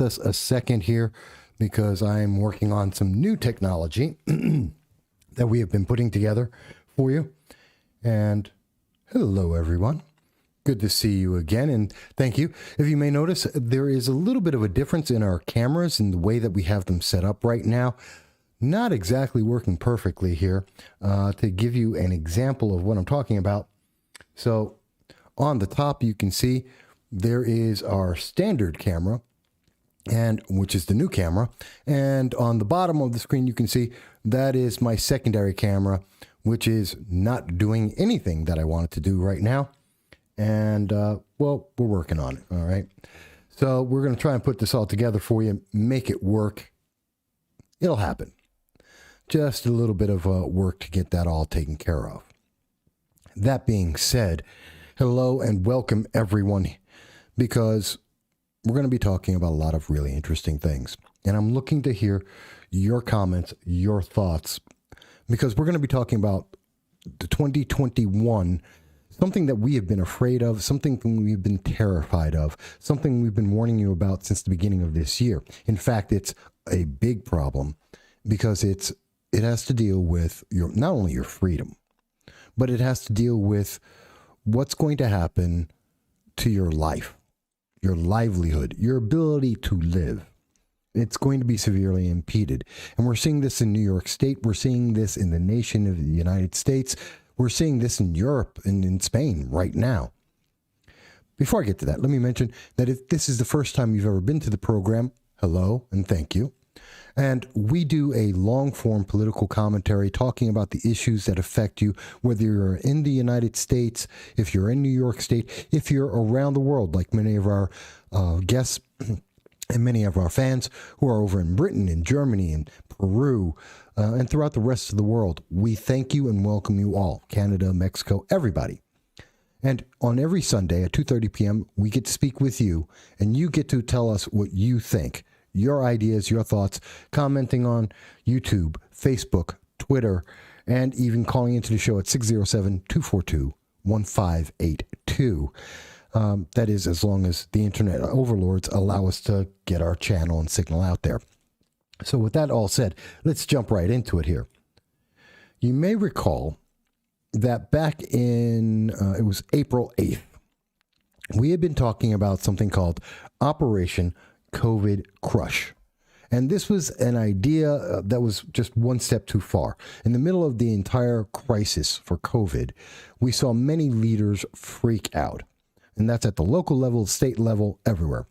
us a second here because I am working on some new technology that we have been putting together for you. And hello, everyone. Good to see you again, and thank you. If you may notice, there is a little bit of a difference in our cameras and the way that we have them set up right now. Not exactly working perfectly here. To give you an example of what I'm talking about, so on the top you can see there is our standard camera, and which is the new camera, and on the bottom of the screen you can see that is my secondary camera, which is not doing anything that I want it to do right now. And, well, we're working on it, all right? So we're going to try and put this all together for you, make it work. It'll happen. Just a little bit of work to get that all taken care of. That being said, hello and welcome, everyone, because we're going to be talking about a lot of really interesting things. And I'm looking to hear your comments, your thoughts, because we're going to be talking about the 2021, something that we have been afraid of, something we've been terrified of, something we've been warning you about since the beginning of this year. In fact, it's a big problem because it has to deal with not only your freedom, but it has to deal with what's going to happen to your life, your livelihood, your ability to live. It's going to be severely impeded. And we're seeing this in New York State. We're seeing this in the nation of the United States. We're seeing this in Europe and in Spain right now. Before I get to that, let me mention that if this is the first time you've ever been to the program, hello and thank you. And we do a long-form political commentary talking about the issues that affect you, whether you're in the United States, if you're in New York State, if you're around the world, like many of our guests and many of our fans who are over in Britain and Germany and Peru, and throughout the rest of the world. We thank you and welcome you all. Canada, Mexico, everybody. And on every Sunday at 2:30 p.m., we get to speak with you, and you get to tell us what you think, your ideas, your thoughts, commenting on YouTube, Facebook, Twitter, and even calling into the show at 607-242-1582. That is, as long as the internet overlords allow us to get our channel and signal out there. So with that all said, let's jump right into it here. You may recall that back in, it was April 8th, we had been talking about something called Operation COVID Crush. And this was an idea that was just one step too far. In the middle of the entire crisis for COVID, we saw many leaders freak out. And that's at the local level, state level, everywhere.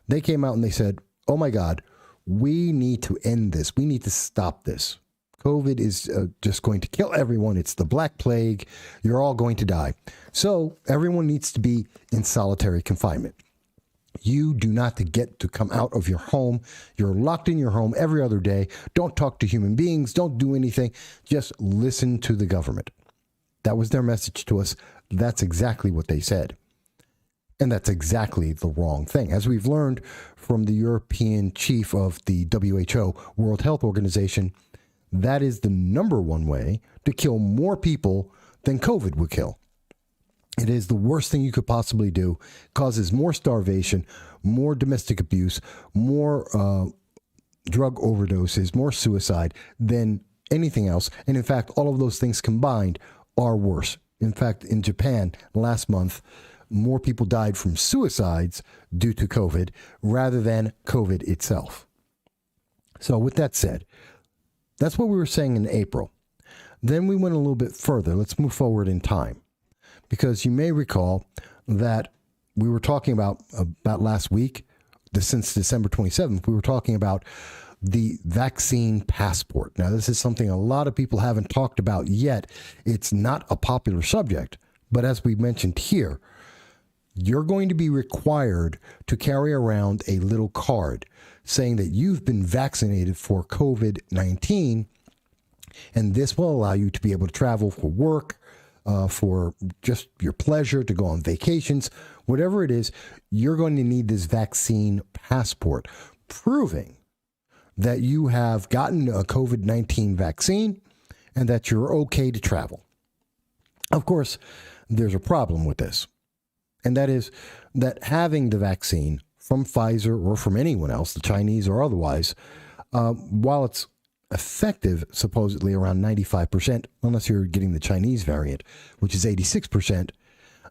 They came out and they said, oh my God, we need to end this. We need to stop this. COVID is just going to kill everyone. It's the Black Plague. You're all going to die. So everyone needs to be in solitary confinement. You do not get to come out of your home. You're locked in your home every other day. Don't talk to human beings. Don't do anything. Just listen to the government. That was their message to us. That's exactly what they said. And that's exactly the wrong thing. As we've learned from the European chief of the WHO, World Health Organization, that is the number one way to kill more people than COVID would kill. It is the worst thing you could possibly do. It causes more starvation, more domestic abuse, more drug overdoses, more suicide than anything else. And in fact, all of those things combined are worse. In fact, in Japan last month, more people died from suicides due to COVID rather than COVID itself. So with that said, that's what we were saying in April. Then we went a little bit further. Let's move forward in time, because you may recall that we were talking about last week, since December 27th, we were talking about the vaccine passport. Now, this is something a lot of people haven't talked about yet. It's not a popular subject, but as we mentioned here, you're going to be required to carry around a little card saying that you've been vaccinated for COVID-19, and this will allow you to be able to travel for work, for just your pleasure, to go on vacations, whatever it is. You're going to need this vaccine passport proving that you have gotten a COVID-19 vaccine and that you're okay to travel. Of course, there's a problem with this. And that is that having the vaccine from Pfizer or from anyone else, the Chinese or otherwise, while it's effective supposedly around 95%, unless you're getting the Chinese variant, which is 86%,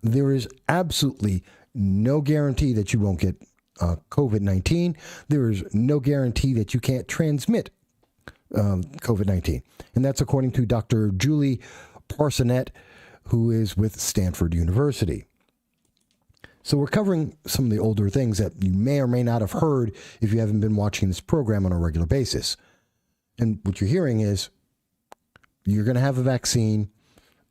there is absolutely no guarantee that you won't get COVID-19. There is no guarantee that you can't transmit COVID-19. And that's according to Dr. Julie Parsonet, who is with Stanford University. So we're covering some of the older things that you may or may not have heard if you haven't been watching this program on a regular basis. And what you're hearing is you're going to have a vaccine.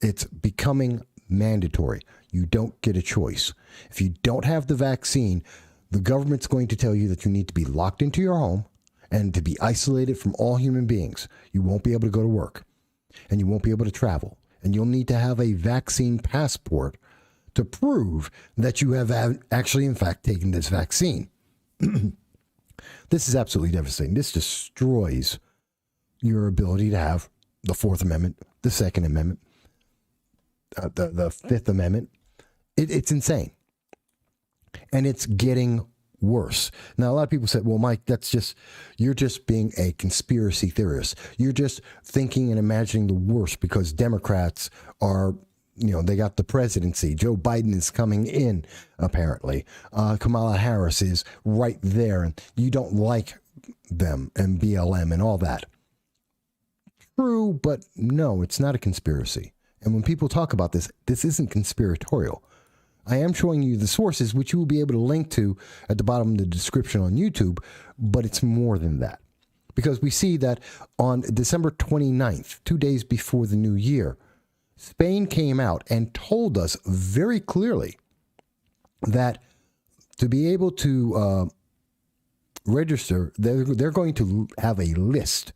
It's becoming mandatory. You don't get a choice. If you don't have the vaccine, the government's going to tell you that you need to be locked into your home and to be isolated from all human beings. You won't be able to go to work, and you won't be able to travel, and you'll need to have a vaccine passport to prove that you have actually, in fact, taken this vaccine. This is absolutely devastating. This destroys your ability to have the Fourth Amendment, the Second Amendment, the Fifth Amendment. It's insane. And it's getting worse. Now, a lot of people said, well, Mike, you're just being a conspiracy theorist. You're just thinking and imagining the worst because Democrats are, they got the presidency. Joe Biden is coming in, apparently. Kamala Harris is right there, and you don't like them and BLM and all that. True, but no, it's not a conspiracy. And when people talk about this isn't conspiratorial. I am showing you the sources, which you will be able to link to at the bottom of the description on YouTube, but it's more than that. Because we see that on December 29th, 2 days before the new year, Spain came out and told us very clearly that to be able to register, they're going to have a list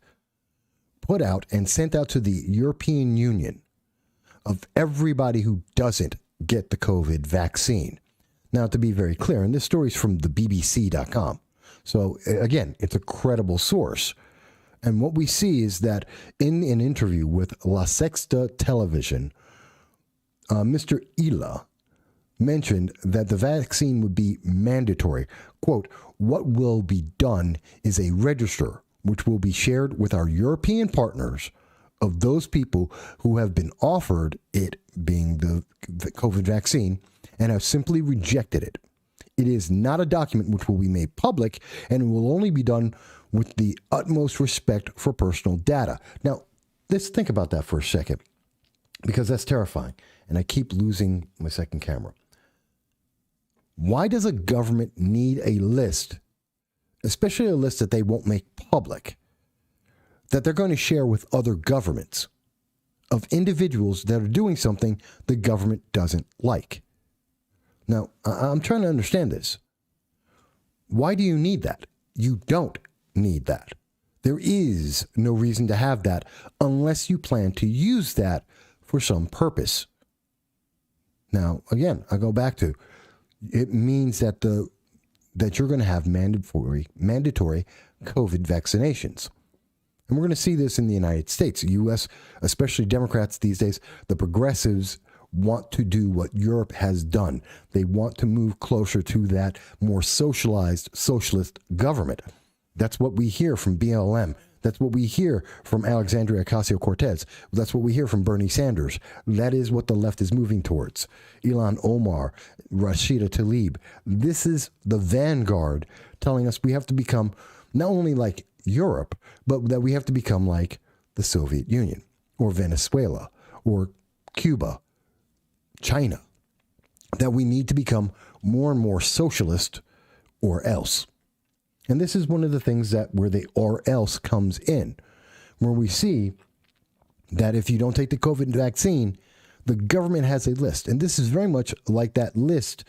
put out and sent out to the European Union of everybody who doesn't get the COVID vaccine. Now, to be very clear, and this story is from the BBC.com. So again, it's a credible source. And what we see is that in an interview with La Sexta Television, Mr. Ila mentioned that the vaccine would be mandatory. Quote, what will be done is a register which will be shared with our European partners of those people who have been offered it, being the COVID vaccine, and have simply rejected it. It is not a document which will be made public, and it will only be done with the utmost respect for personal data. Now, let's think about that for a second, because that's terrifying, and I keep losing my second camera. Why does a government need a list, especially a list that they won't make public, that they're going to share with other governments of individuals that are doing something the government doesn't like? Now, I'm trying to understand this. Why do you need that? You don't need that. There is no reason to have that unless you plan to use that for some purpose. Now, again, I go back to, it means that you're going to have mandatory COVID vaccinations. And we're going to see this in the United States, the U.S., especially Democrats these days. The progressives want to do what Europe has done. They want to move closer to that more socialized socialist government. That's what we hear from BLM. That's what we hear from Alexandria Ocasio-Cortez. That's what we hear from Bernie Sanders. That is what the left is moving towards. Ilhan Omar, Rashida Tlaib. This is the vanguard telling us we have to become not only like Europe, but that we have to become like the Soviet Union or Venezuela or Cuba, China, that we need to become more and more socialist or else. And this is one of the things that where the or else comes in, where we see that if you don't take the COVID vaccine, the government has a list. And this is very much like that list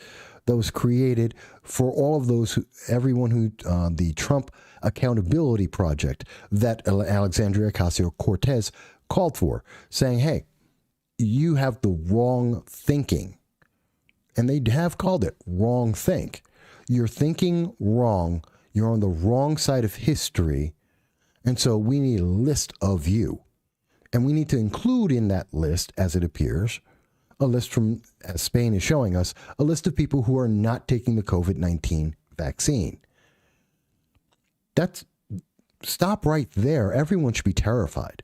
that was created for all of those, everyone who, the Trump Accountability Project that Alexandria Ocasio-Cortez called for, saying, hey, you have the wrong thinking. And they have called it wrong think. You're thinking wrong. You're on the wrong side of history. And so we need a list of you. And we need to include in that list, as it appears, a list from, as Spain is showing us, a list of people who are not taking the COVID-19 vaccine. Stop right there. Everyone should be terrified.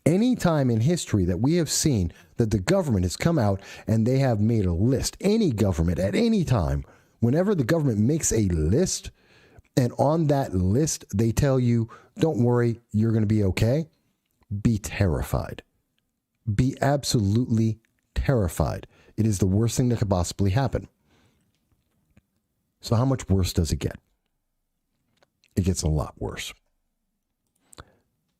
Any time in history that we have seen that the government has come out and they have made a list, any government at any time, whenever the government makes a list and on that list they tell you, don't worry, you're going to be okay, be terrified. Be absolutely terrified. It is the worst thing that could possibly happen. So how much worse does it get? It gets a lot worse.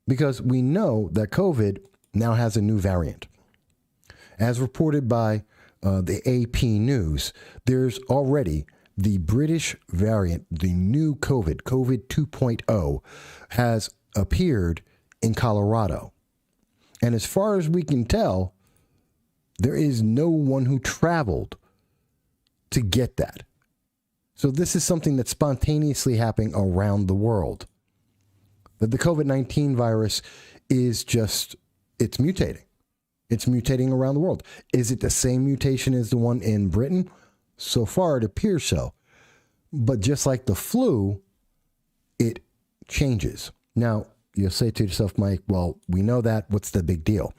Because we know that COVID now has a new variant. As reported by the AP News, there's already the British variant, the new COVID 2.0, has appeared in Colorado. And as far as we can tell, there is no one who traveled to get that. So this is something that's spontaneously happening around the world. That the COVID-19 virus is it's mutating. It's mutating around the world. Is it the same mutation as the one in Britain? So far, it appears so. But just like the flu, it changes. Now, you'll say to yourself, Mike, well, we know that. What's the big deal?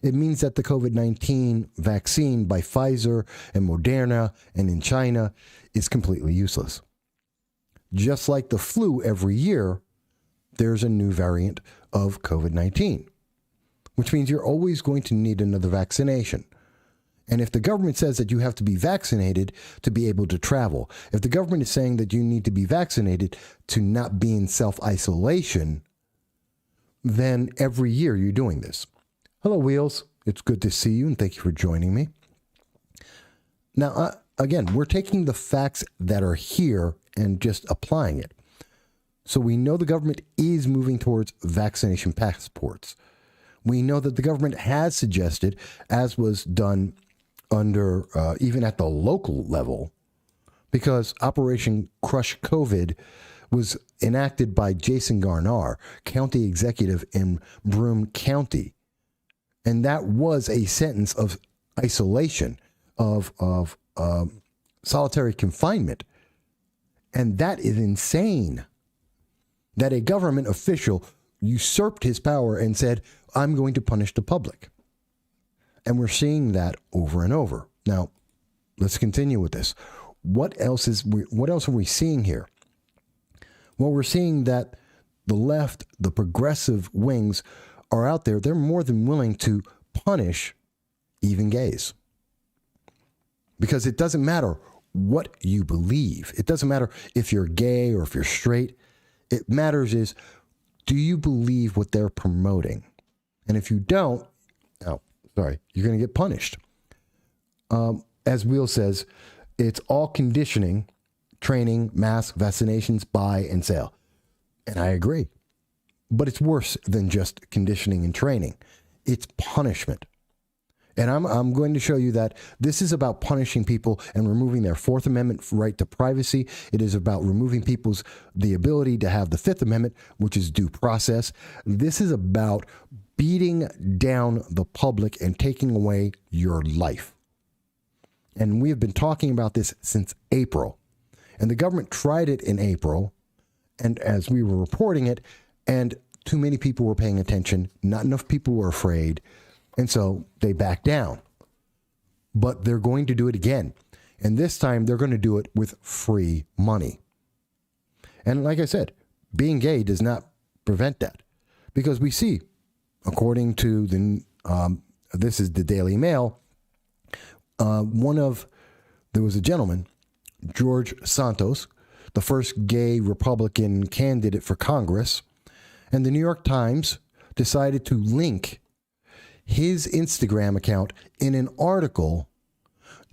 It means that the COVID-19 vaccine by Pfizer and Moderna and in China is completely useless. Just like the flu every year, there's a new variant of COVID-19, which means you're always going to need another vaccination. And if the government says that you have to be vaccinated to be able to travel, if the government is saying that you need to be vaccinated to not be in self-isolation, then every year you're doing this. Hello, Wheels. It's good to see you, and thank you for joining me. Now, again, we're taking the facts that are here and just applying it. So we know the government is moving towards vaccination passports. We know that the government has suggested, as was done under even at the local level, because Operation Crush COVID was enacted by Jason Garnar, county executive in Broome County. And that was a sentence of isolation, of solitary confinement. And that is insane. That a government official usurped his power and said, I'm going to punish the public. And we're seeing that over and over. Now, let's continue with this. What else are we seeing here? Well, we're seeing that the left, the progressive wings are out there. They're more than willing to punish even gays. Because it doesn't matter what you believe. It doesn't matter if you're gay or if you're straight. It matters is, do you believe what they're promoting? And if you don't, you're going to get punished. As Will says, it's all conditioning, training, mask, vaccinations, buy, and sale. And I agree. But it's worse than just conditioning and training. It's punishment. And I'm going to show you that this is about punishing people and removing their Fourth Amendment right to privacy. It is about removing the ability to have the Fifth Amendment, which is due process. This is about beating down the public and taking away your life. And we have been talking about this since April. And the government tried it in April. And as we were reporting it, and too many people were paying attention, not enough people were afraid. And so they backed down. But they're going to do it again. And this time they're going to do it with free money. And like I said, being gay does not prevent that. Because we see, according to this is the Daily Mail, there was a gentleman, George Santos, the first gay Republican candidate for Congress. And the New York Times decided to link his Instagram account in an article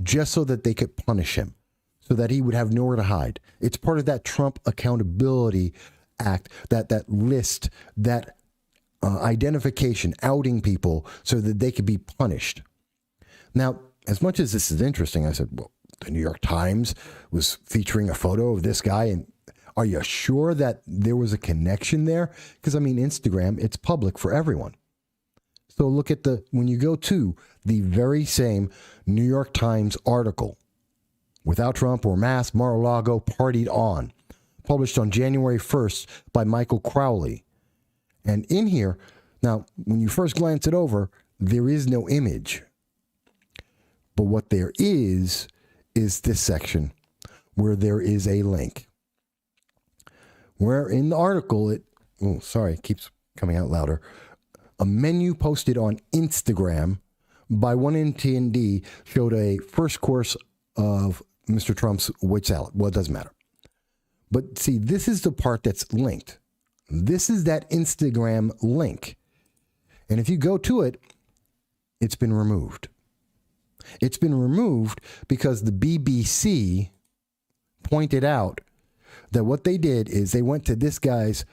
just so that they could punish him, so that he would have nowhere to hide. It's part of that Trump Accountability Act, that list, that identification, outing people so that they could be punished. Now, as much as this is interesting, I said, well, the New York Times was featuring a photo of this guy, and are you sure that there was a connection there? Because, I mean, Instagram, it's public for everyone. So look at when you go to the very same New York Times article, Without Trump or Mass, Mar-a-Lago partied on. Published on January 1st by Michael Crowley. And in here, now, when you first glance it over, there is no image. But what there is this section where there is a link. Where in the article, it keeps coming out louder. A menu posted on Instagram by one attendee showed a first course of Mr. Trump's wheat salad. Well, it doesn't matter. But see, this is the part that's linked. This is that Instagram link. And if you go to it, it's been removed. It's been removed because the BBC pointed out that what they did is they went to this guy's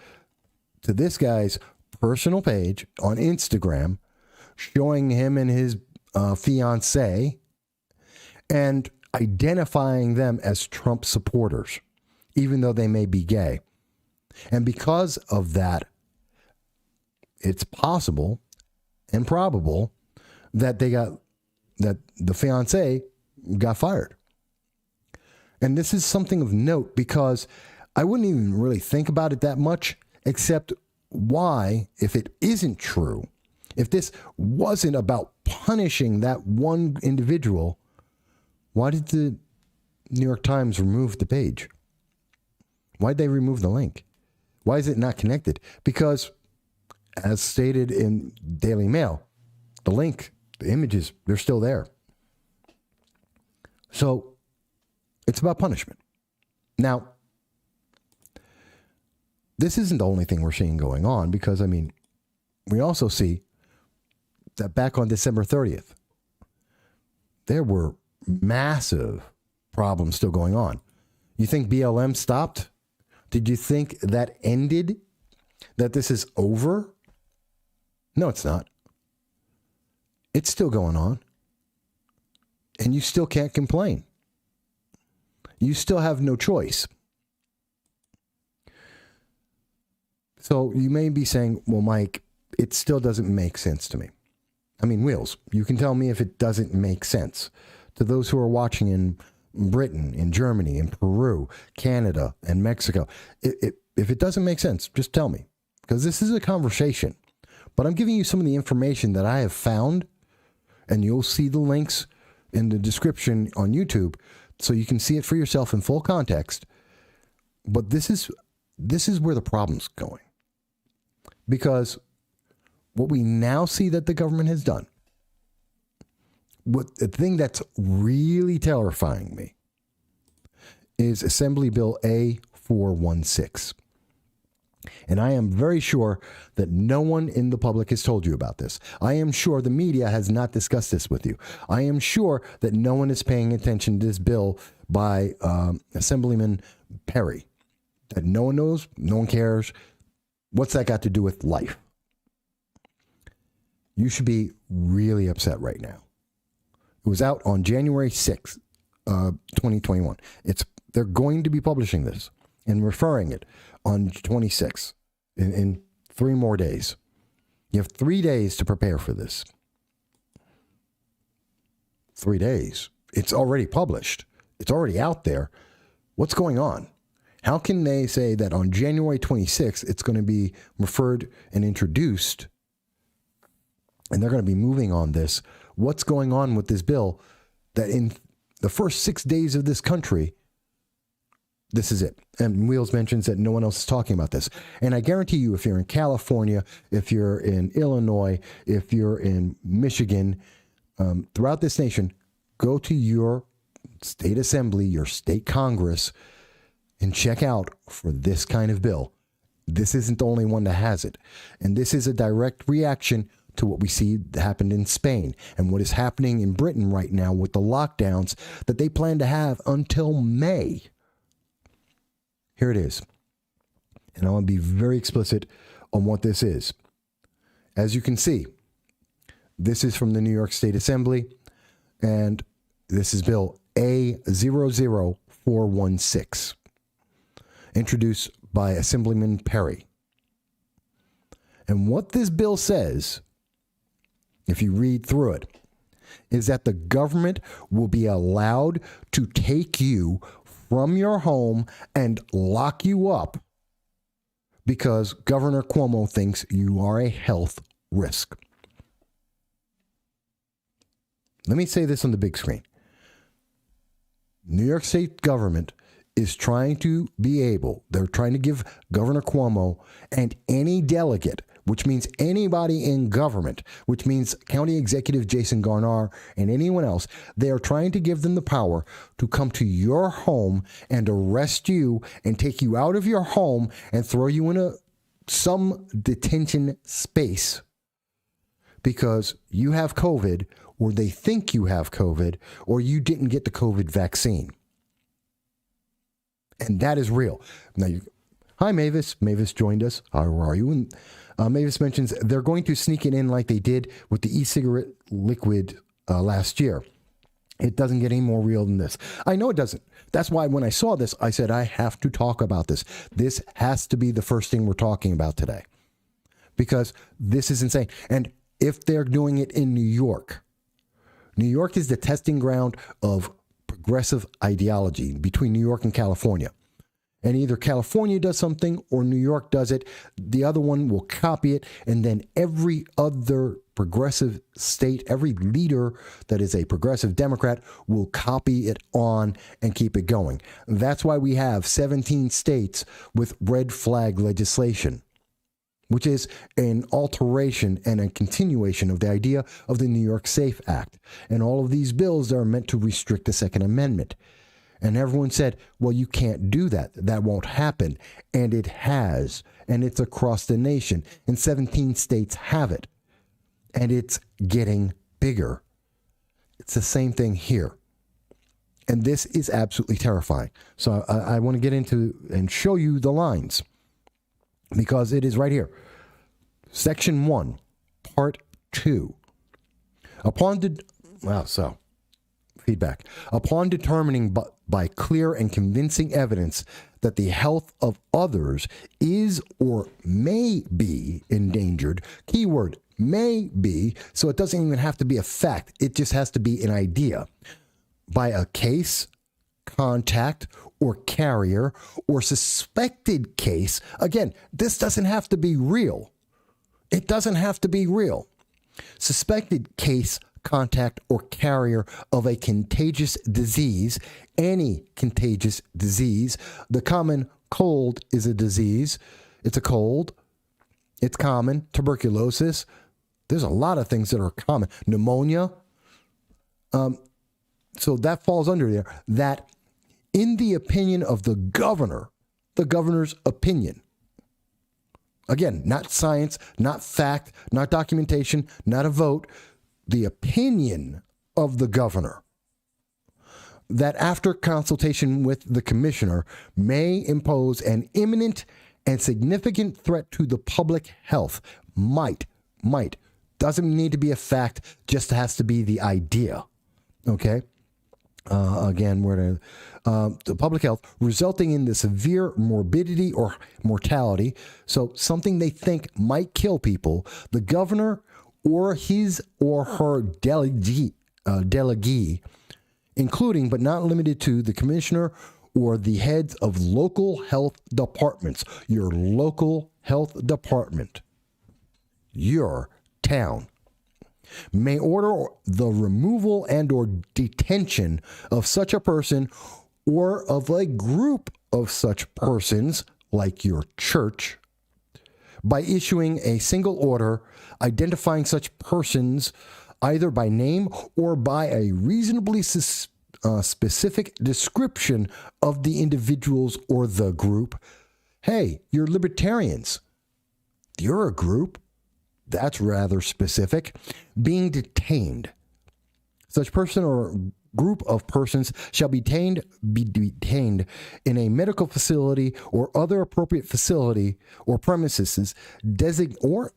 personal page on Instagram, showing him and his fiancée and identifying them as Trump supporters, even though they may be gay. And because of that, it's possible and probable that the fiancé got fired. And this is something of note because I wouldn't even really think about it that much, except why, if it isn't true, if this wasn't about punishing that one individual, why did the New York Times remove the page? Why'd they remove the link? Why is it not connected? Because, as stated in Daily Mail, the link, the images, they're still there. So, it's about punishment. Now, this isn't the only thing we're seeing going on because, we also see that back on December 30th, there were massive problems still going on. You think BLM stopped? Did you think that ended? That this is over? No, it's not. It's still going on. And you still can't complain. You still have no choice. So you may be saying, well, Mike, it still doesn't make sense to me. Wheels, you can tell me if it doesn't make sense. To those who are watching in Britain, in Germany, in Peru, Canada, and Mexico, if it doesn't make sense, just tell me. Because this is a conversation. But I'm giving you some of the information that I have found, and you'll see the links in the description on YouTube, so you can see it for yourself in full context. But this is where the problem's going. Because what we now see that the government has done, the thing that's really terrifying me is Assembly Bill A416. And I am very sure that no one in the public has told you about this. I am sure the media has not discussed this with you. I am sure that no one is paying attention to this bill by Assemblyman Perry. That no one knows, no one cares. What's that got to do with life? You should be really upset right now. It was out on January 6th, 2021. They're going to be publishing this and referring it on 26th in 3 more days. You have 3 days to prepare for this. 3 days. It's already published. It's already out there. What's going on? How can they say that on January 26th, it's going to be referred and introduced, and they're going to be moving on this? What's going on with this bill that in the first 6 days of this country, this is it? And Wheels mentions that no one else is talking about this. And I guarantee you, if you're in California, if you're in Illinois, if you're in Michigan, throughout this nation, go to your state assembly, your state Congress, and check out for this kind of bill. This isn't the only one that has it. And this is a direct reaction to what we see happened in Spain and what is happening in Britain right now with the lockdowns that they plan to have until May. Here it is. And I want to be very explicit on what this is. As you can see, this is from the New York State Assembly, and this is Bill A00416. Introduced by Assemblyman Perry. And what this bill says, if you read through it, is that the government will be allowed to take you from your home and lock you up because Governor Cuomo thinks you are a health risk. Let me say this on the big screen. New York State government is trying to they're trying to give Governor Cuomo and any delegate, which means anybody in government, which means County Executive Jason Garnar and anyone else, they are trying to give them the power to come to your home and arrest you and take you out of your home and throw you in some detention space because you have COVID, or they think you have COVID, or you didn't get the COVID vaccine. And that is real. Now, hi, Mavis. Mavis joined us. How are you? And Mavis mentions they're going to sneak it in like they did with the e-cigarette liquid last year. It doesn't get any more real than this. I know it doesn't. That's why when I saw this, I said, I have to talk about this. This has to be the first thing we're talking about today because this is insane. And if they're doing it in New York is the testing ground of progressive ideology between New York and California. And either California does something or New York does it. The other one will copy it. And then every other progressive state, every leader that is a progressive Democrat will copy it on and keep it going. That's why we have 17 states with red flag legislation, which is an alteration and a continuation of the idea of the New York SAFE Act. And all of these bills are meant to restrict the Second Amendment. And everyone said, well, you can't do that. That won't happen. And it has. And it's across the nation. And 17 states have it. And it's getting bigger. It's the same thing here. And this is absolutely terrifying. So I want to get into and show you the lines. Because it is right here. Section 1, Part 2. Feedback. Upon determining by clear and convincing evidence that the health of others is or may be endangered, keyword may be, so it doesn't even have to be a fact. It just has to be an idea. By a case, contact, or carrier, or suspected case. Again, this doesn't have to be real. It doesn't have to be real. Suspected case, contact, or carrier of a contagious disease, any contagious disease. The common cold is a disease. It's a cold. It's common. Tuberculosis. There's a lot of things that are common. Pneumonia. So that falls under there. That in the opinion of the governor, the governor's opinion. Again, not science, not fact, not documentation, not a vote. The opinion of the governor that after consultation with the commissioner may impose an imminent and significant threat to the public health. Might. Doesn't need to be a fact, just has to be the idea. Okay? Again, we're the public health, resulting in the severe morbidity or mortality. So something they think might kill people. The governor or his or her delegee, including but not limited to the commissioner or the heads of local health departments. Your local health department, your town, may order the removal and or detention of such a person or of a group of such persons, like your church, by issuing a single order identifying such persons either by name or by a reasonably specific description of the individuals or the group. Hey, you're libertarians. You're a group. That's rather specific. Being detained. Such person or group of persons shall be detained in a medical facility or other appropriate facility or premises or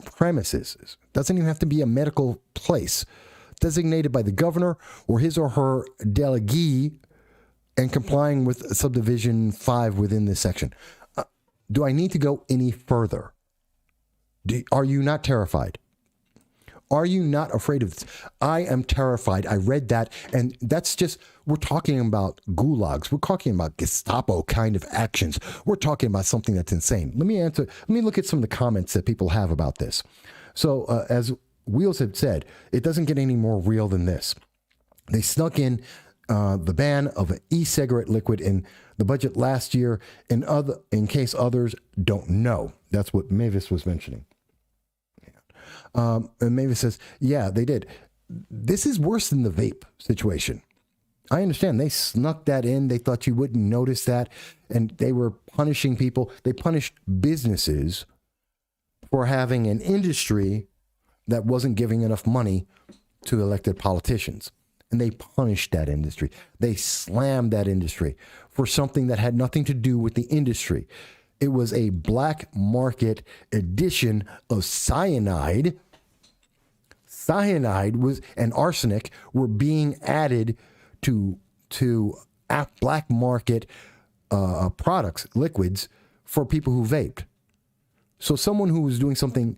premises. Doesn't even have to be a medical place. Designated by the governor or his or her delegee and complying with subdivision 5 within this section. Do I need to go any further? Are you not terrified? Are you not afraid of this? I am terrified. I read that, and that's just, we're talking about gulags. We're talking about Gestapo kind of actions. We're talking about something that's insane. Let me look at some of the comments that people have about this. So as Wheels had said, it doesn't get any more real than this. They snuck in the ban of an e-cigarette liquid in the budget last year in case others don't know. That's what Mavis was mentioning. And Mavis says, yeah, they did. This is worse than the vape situation. I understand they snuck that in. They thought you wouldn't notice that. And they were punishing people. They punished businesses for having an industry that wasn't giving enough money to elected politicians. And they punished that industry. They slammed that industry for something that had nothing to do with the industry. It was a black market edition of cyanide. Cyanide and arsenic were being added to black market products, liquids, for people who vaped. So someone who was doing something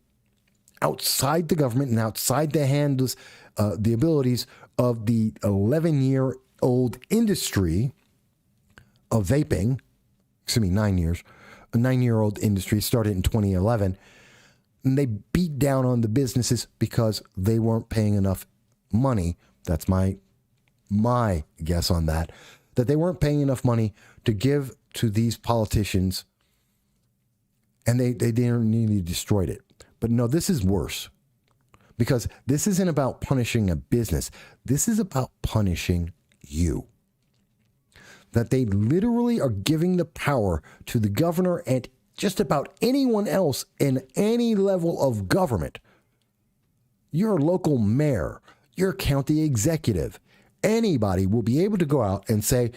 outside the government and outside the hands, the abilities of the 11-year-old industry of vaping, 9 years, a 9-year-old industry started in 2011, and they beat down on the businesses because they weren't paying enough money. That's my guess on that they weren't paying enough money to give to these politicians, and they nearly destroyed it. But no, this is worse, because this isn't about punishing a business. This is about punishing you. That they literally are giving the power to the governor and just about anyone else in any level of government. Your local mayor, your county executive, anybody will be able to go out and say,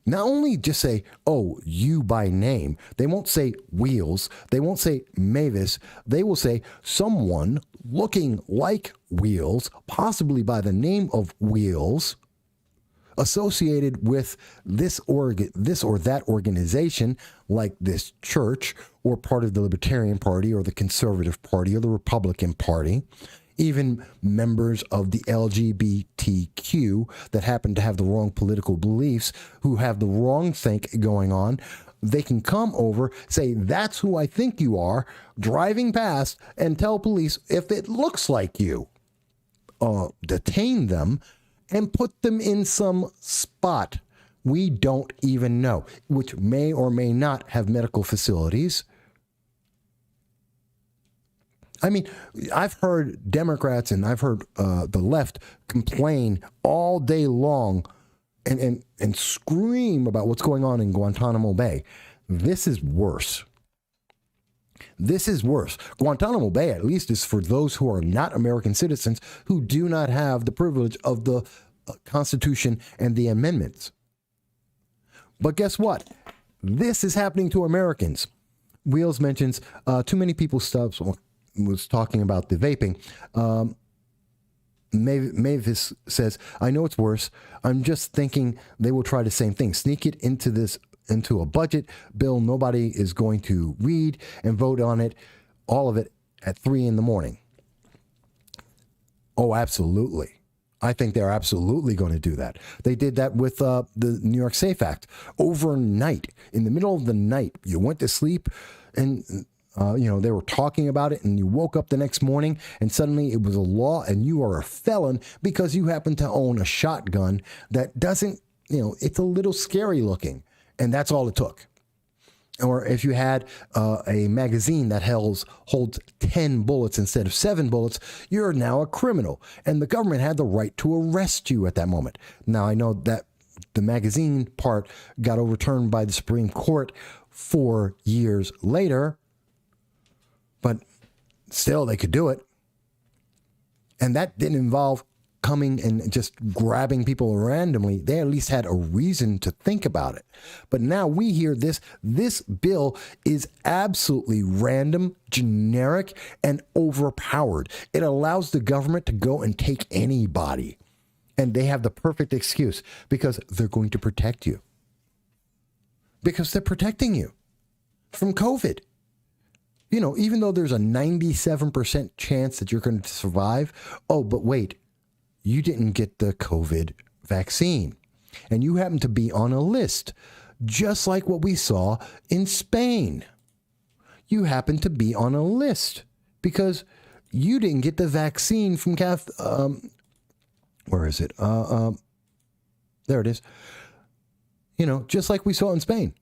not only just say, oh, you by name. They won't say Wheels. They won't say Mavis. They will say someone looking like Wheels, possibly by the name of Wheels, associated with this or that organization, like this church, or part of the Libertarian Party or the Conservative Party or the Republican Party, even members of the LGBTQ that happen to have the wrong political beliefs, who have the wrong think going on. They can come over, say, that's who I think you are, driving past, and tell police if it looks like you. Detain them and put them in some spot we don't even know, which may or may not have medical facilities. I mean, I've heard Democrats and I've heard the left complain all day long and scream about what's going on in Guantanamo Bay. This is worse. This is worse. Guantanamo Bay, at least, is for those who are not American citizens who do not have the privilege of the Constitution and the amendments. But guess what? This is happening to Americans. Wheels mentions too many people was talking about the vaping. Mavis says, I know it's worse. I'm just thinking they will try the same thing. Sneak it into a budget bill nobody is going to read and vote on it, all of it, at 3 a.m. Oh, absolutely. I think they're absolutely going to do that. They did that with the New York SAFE Act. Overnight, in the middle of the night, you went to sleep and they were talking about it, and you woke up the next morning and suddenly it was a law and you are a felon because you happen to own a shotgun that doesn't, it's a little scary looking, and that's all it took. Or if you had a magazine that holds 10 bullets instead of 7 bullets, you're now a criminal, and the government had the right to arrest you at that moment. Now, I know that the magazine part got overturned by the Supreme Court 4 years later, but still, they could do it. And that didn't involve coming and just grabbing people randomly. They at least had a reason to think about it. But now we hear this bill is absolutely random, generic, and overpowered. It allows the government to go and take anybody. And they have the perfect excuse because they're going to protect you. Because they're protecting you from COVID. Even though there's a 97% chance that you're going to survive, oh, but wait, you didn't get the COVID vaccine. And you happen to be on a list, just like what we saw in Spain. You happen to be on a list because you didn't get the vaccine from where is it? There it is. Just like we saw in Spain.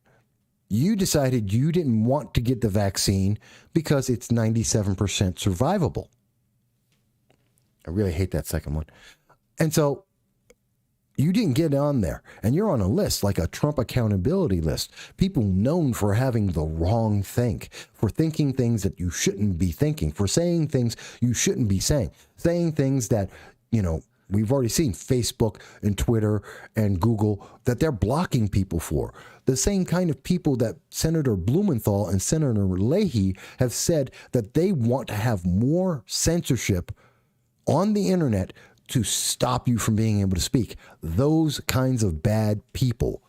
You decided you didn't want to get the vaccine because it's 97% survivable. I really hate that second one. And so you didn't get on there, and you're on a list, like a Trump accountability list. People known for having the wrong think, for thinking things that you shouldn't be thinking, for saying things you shouldn't be saying things that, we've already seen Facebook and Twitter and Google that they're blocking people for. The same kind of people that Senator Blumenthal and Senator Leahy have said that they want to have more censorship on the internet to stop you from being able to speak. Those kinds of bad people.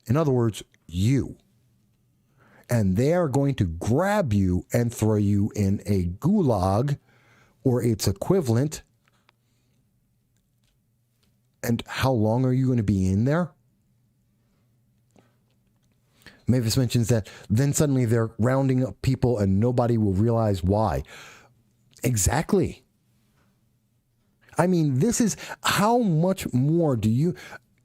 In other words, you. And they are going to grab you and throw you in a gulag or its equivalent. And how long are you going to be in there? Mavis mentions that then suddenly they're rounding up people and nobody will realize why. Exactly. I mean, this is how much more do you...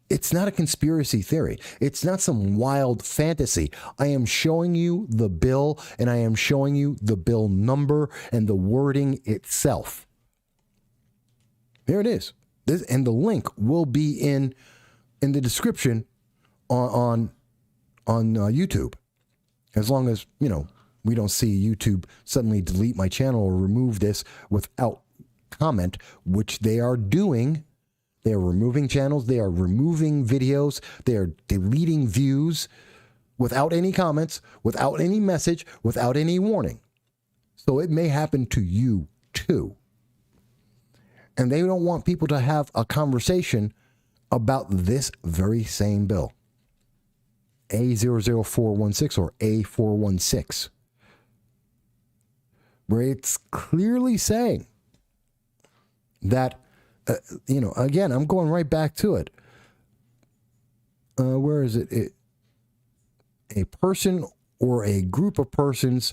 It's not a conspiracy theory. It's not some wild fantasy. I am showing you the bill, and I am showing you the bill number and the wording itself. There it is. And the link will be in the description on YouTube. As long as, we don't see YouTube suddenly delete my channel or remove this without comment, which they are doing. They are removing channels. They are removing videos. They are deleting views without any comments, without any message, without any warning. So it may happen to you too. And they don't want people to have a conversation about this very same bill. A00416 or A416. Where it's clearly saying that, again, I'm going right back to it. Where is it? A person or a group of persons.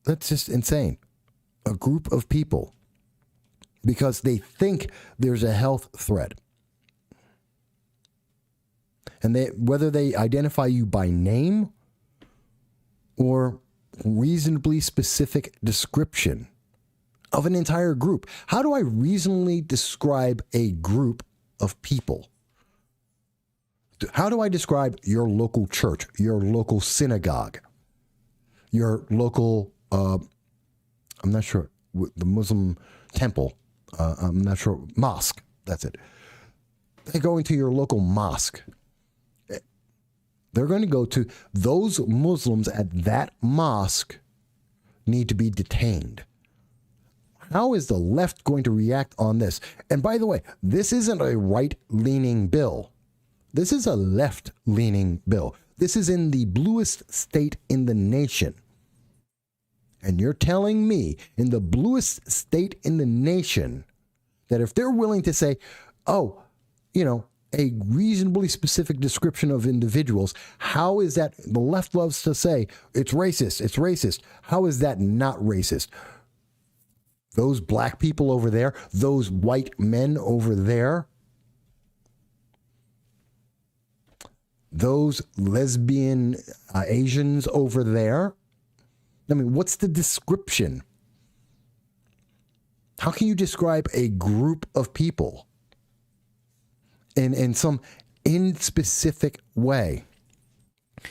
That's just insane. A group of people. Because they think there's a health threat. And whether they identify you by name or reasonably specific description of an entire group. How do I reasonably describe a group of people? How do I describe your local church, your local synagogue, your local, I'm not sure, the Muslim temple, I'm not sure, mosque, that's it. They go into your local mosque. They're going to go to those Muslims at that mosque need to be detained. How is the left going to react on this? And by the way, this isn't a right-leaning bill. This is a left-leaning bill. This is in the bluest state in the nation. And you're telling me in the bluest state in the nation that if they're willing to say, oh, a reasonably specific description of individuals, how is that? The left loves to say it's racist. It's racist. How is that not racist? Those black people over there, those white men over there, those lesbian Asians over there. I mean, what's the description? How can you describe a group of people in some inspecific way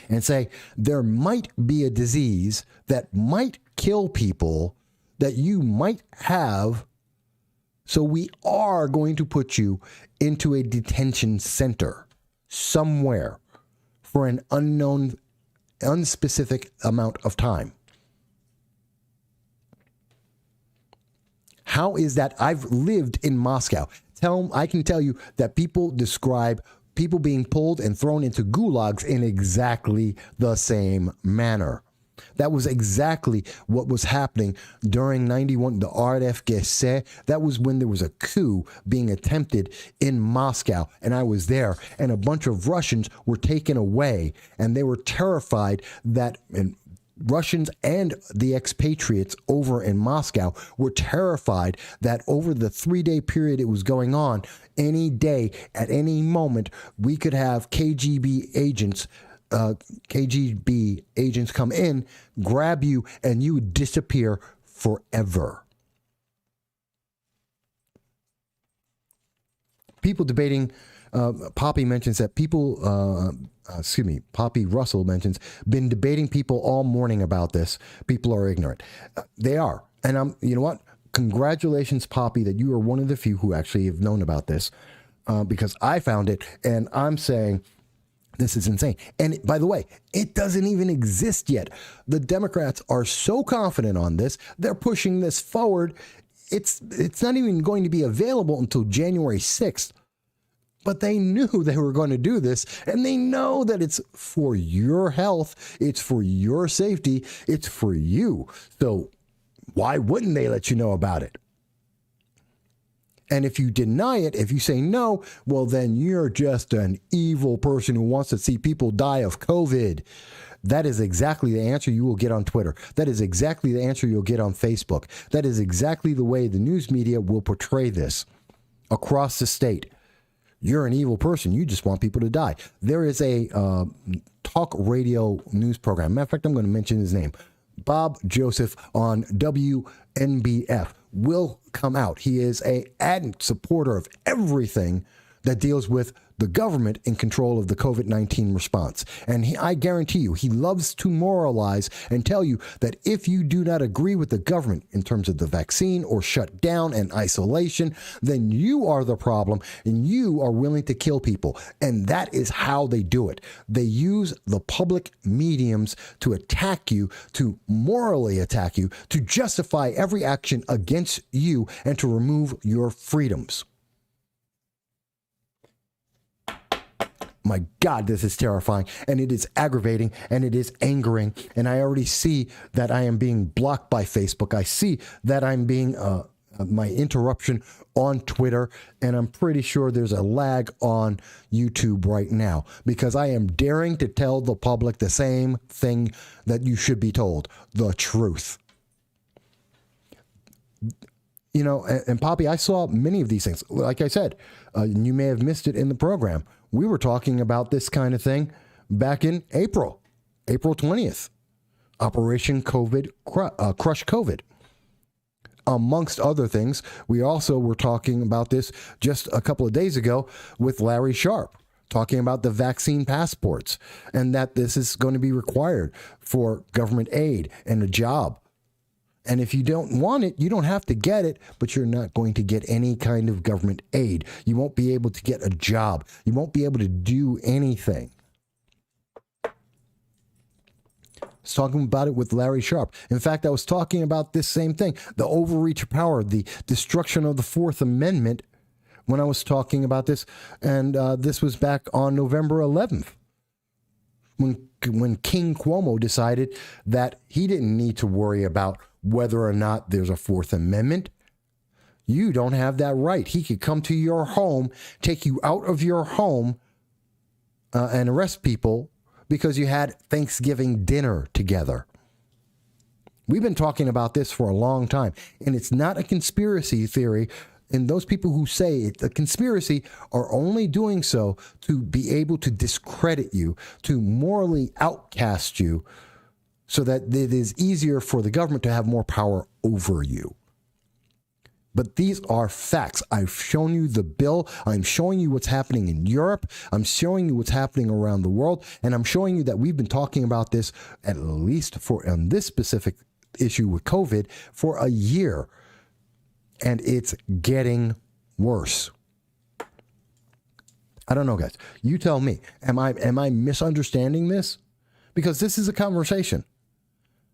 and say there might be a disease that might kill people that you might have, so we are going to put you into a detention center somewhere for an unknown, unspecific amount of time? How is that? I've lived in Moscow. I can tell you that people describe people being pulled and thrown into gulags in exactly the same manner. That was exactly what was happening during 91, the RFGC. That was when there was a coup being attempted in Moscow, and I was there, and a bunch of Russians were taken away, and they were terrified that Russians and the expatriates over in Moscow were terrified that over the 3-day period it was going on, any day, at any moment, we could have KGB agents come in, grab you, and you would disappear forever. People debating, Poppy mentions that Poppy Russell mentions, been debating people all morning about this. People are ignorant. They are. And you know what? Congratulations, Poppy, that you are one of the few who actually have known about this, because I found it, and I'm saying, this is insane. And by the way, it doesn't even exist yet. The Democrats are so confident on this. They're pushing this forward. It's not even going to be available until January 6th. But they knew they were going to do this, and they know that it's for your health. It's for your safety. It's for you. So why wouldn't they let you know about it? And if you deny it, if you say no, well, then you're just an evil person who wants to see people die of COVID. That is exactly the answer you will get on Twitter. That is exactly the answer you'll get on Facebook. That is exactly the way the news media will portray this across the state. You're an evil person. You just want people to die. There is a talk radio news program. Matter of fact, I'm going to mention his name. Bob Joseph on WNBF will come out. He is an ardent supporter of everything that deals with the government in control of the COVID-19 response. And I guarantee you, he loves to moralize and tell you that if you do not agree with the government in terms of the vaccine or shut down and isolation, then you are the problem and you are willing to kill people. And that is how they do it. They use the public mediums to attack you, to morally attack you, to justify every action against you and to remove your freedoms. My God, this is terrifying, and it is aggravating, and it is angering, and I already see that I am being blocked by Facebook. I see that I'm being my interruption on Twitter, and I'm pretty sure there's a lag on YouTube right now because I am daring to tell the public the same thing that you should be told, the truth. You know, and Poppy, I saw many of these things. Like I said, you may have missed it in the program. We were talking about this kind of thing back in April 20th, Operation COVID, Crush COVID. Amongst other things, we also were talking about this just a couple of days ago with Larry Sharp, talking about the vaccine passports and that this is going to be required for government aid and a job. And if you don't want it, you don't have to get it, but you're not going to get any kind of government aid. You won't be able to get a job. You won't be able to do anything. I was talking about it with Larry Sharp. In fact, I was talking about this same thing, the overreach of power, the destruction of the Fourth Amendment, when I was talking about this. And this was back on November 11th. When King Cuomo decided that he didn't need to worry about whether or not there's a Fourth Amendment. You don't have that right. He could come to your home, take you out of your home, and arrest people because you had Thanksgiving dinner together. We've been talking about this for a long time, and it's not a conspiracy theory. And those people who say it's a conspiracy are only doing so to be able to discredit you, to morally outcast you, so that it is easier for the government to have more power over you. But these are facts. I've shown you the bill. I'm showing you what's happening in Europe. I'm showing you what's happening around the world. And I'm showing you that we've been talking about this, at least on this specific issue with COVID, for a year. And it's getting worse. I don't know, guys. You tell me. Am I misunderstanding this? Because this is a conversation.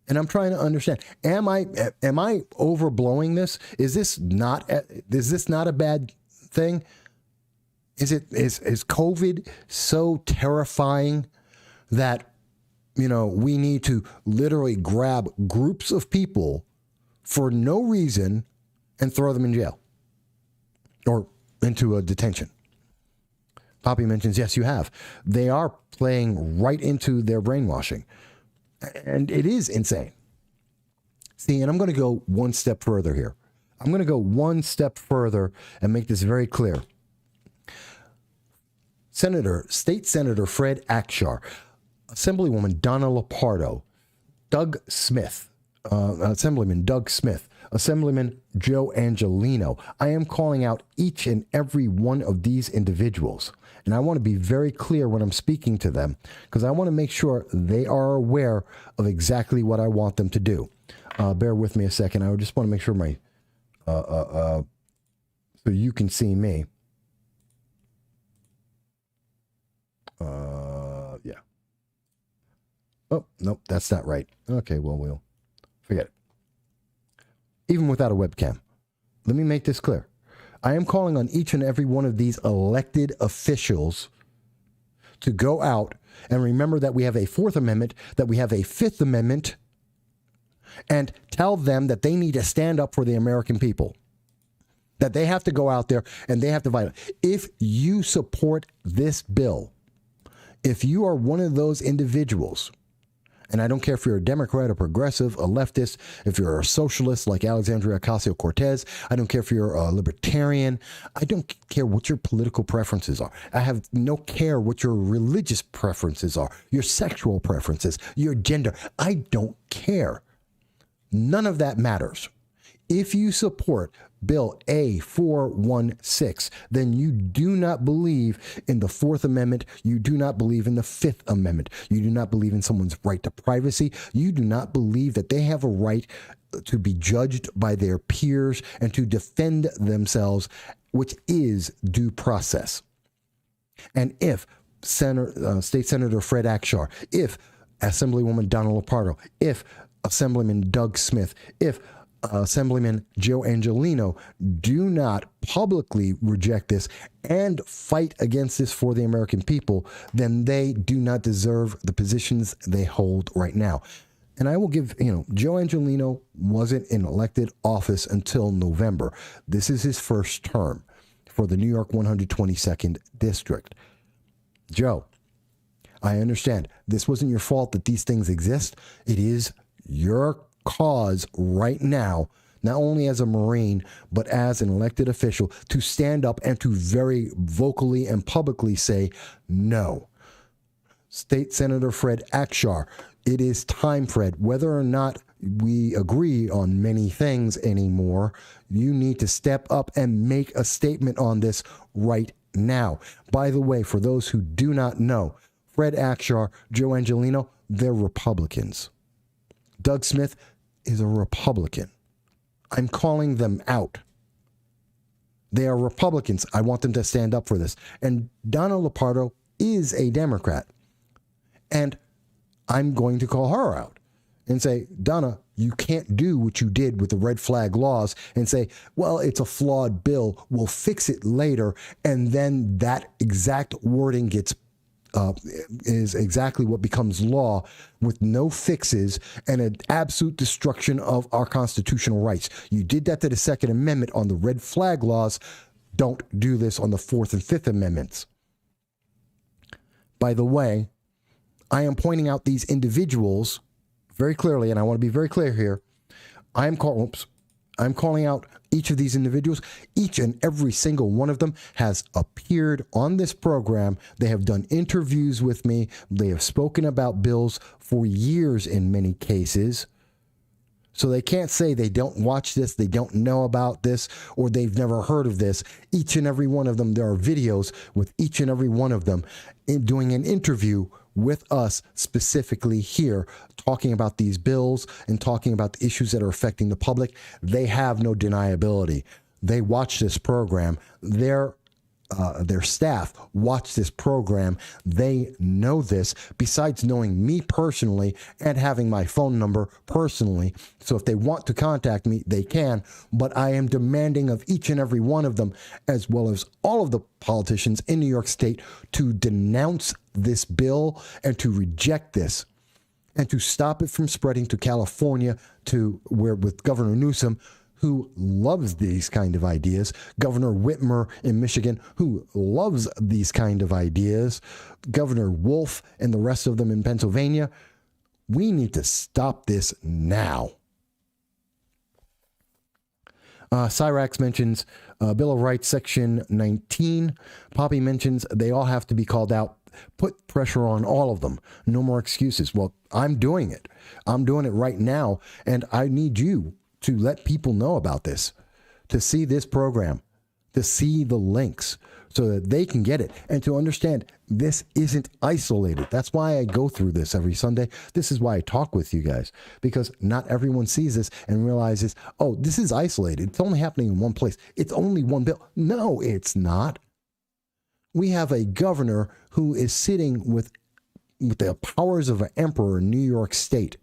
And I'm trying to understand. Am I overblowing this? Is this not a bad thing? Is COVID so terrifying that we need to literally grab groups of people for no reason and throw them in jail or into a detention. Poppy mentions, yes, you have. They are playing right into their brainwashing. And it is insane. See, and I'm going to go one step further here. I'm going to go one step further and make this very clear. State Senator Fred Akshar, Assemblywoman Donna Lopardo, Doug Smith, Assemblyman Doug Smith, Assemblyman Joe Angelino. I am calling out each and every one of these individuals. And I want to be very clear when I'm speaking to them, because I want to make sure they are aware of exactly what I want them to do. Bear with me a second. I just want to make sure so you can see me. Yeah. Oh, nope, that's not right. Okay, well, we'll forget it. Even without a webcam, let me make this clear. I am calling on each and every one of these elected officials to go out and remember that we have a Fourth Amendment, that we have a Fifth Amendment, and tell them that they need to stand up for the American people, that they have to go out there and they have to fight. If you support this bill, if you are one of those individuals, and I don't care if you're a Democrat, a progressive, a leftist, if you're a socialist like Alexandria Ocasio-Cortez, I don't care if you're a libertarian, I don't care what your political preferences are. I have no care what your religious preferences are, your sexual preferences, your gender. I don't care. None of that matters. If you support Bill A416, then you do not believe in the Fourth Amendment. You do not believe in the Fifth Amendment. You do not believe in someone's right to privacy. You do not believe that they have a right to be judged by their peers and to defend themselves, which is due process. And if State Senator Fred Akshar, if Assemblywoman Donna Lopardo, if Assemblyman Doug Smith, if Assemblyman Joe Angelino do not publicly reject this and fight against this for the American people, then they do not deserve the positions they hold right now. And I will give, Joe Angelino wasn't in elected office until November. This is his first term for the New York 122nd District. Joe, I understand this wasn't your fault that these things exist. It is your cause right now, not only as a Marine, but as an elected official, to stand up and to very vocally and publicly say no. State Senator Fred Akshar, it is time, Fred. Whether or not we agree on many things anymore, you need to step up and make a statement on this right now. By the way, for those who do not know, Fred Akshar, Joe Angelino, they're Republicans. Doug Smith is a Republican. I'm calling them out. They are Republicans. I want them to stand up for this. And Donna Lopardo is a Democrat. And I'm going to call her out and say, Donna, you can't do what you did with the red flag laws and say, well, it's a flawed bill. We'll fix it later. And then that exact wording is exactly what becomes law, with no fixes and an absolute destruction of our constitutional rights. You did that to the Second Amendment on the red flag laws. Don't do this on the Fourth and Fifth Amendments. By the way, I am pointing out these individuals very clearly, and I want to be very clear here. I'm calling out each of these individuals. Each and every single one of them has appeared on this program. They have done interviews with me. They have spoken about bills for years in many cases. So they can't say they don't watch this, they don't know about this, or they've never heard of this. Each and every one of them, there are videos with each and every one of them doing an interview with us specifically here, talking about these bills and talking about the issues that are affecting the public. They have no deniability. They watch this program. Their staff watch this program. They know this, besides knowing me personally and having my phone number personally. So if they want to contact me, they can. But I am demanding of each and every one of them, as well as all of the politicians in New York State, to denounce this bill and to reject this. and to stop it from spreading to California, to where with Governor Newsom, who loves these kind of ideas, Governor Whitmer in Michigan, who loves these kind of ideas, Governor Wolf and the rest of them in Pennsylvania. We need to stop this now. Cyrax mentions Bill of Rights, Section 19. Poppy mentions they all have to be called out. Put pressure on all of them. No more excuses. Well, I'm doing it. I'm doing it right now. And I need you to let people know about this, to see this program, to see the links so that they can get it and to understand this isn't isolated. That's why I go through this every Sunday. This is why I talk with you guys, because not everyone sees this and realizes, oh, this is isolated. It's only happening in one place. It's only one bill. No, it's not. We have a governor who is sitting with the powers of an emperor in New York State.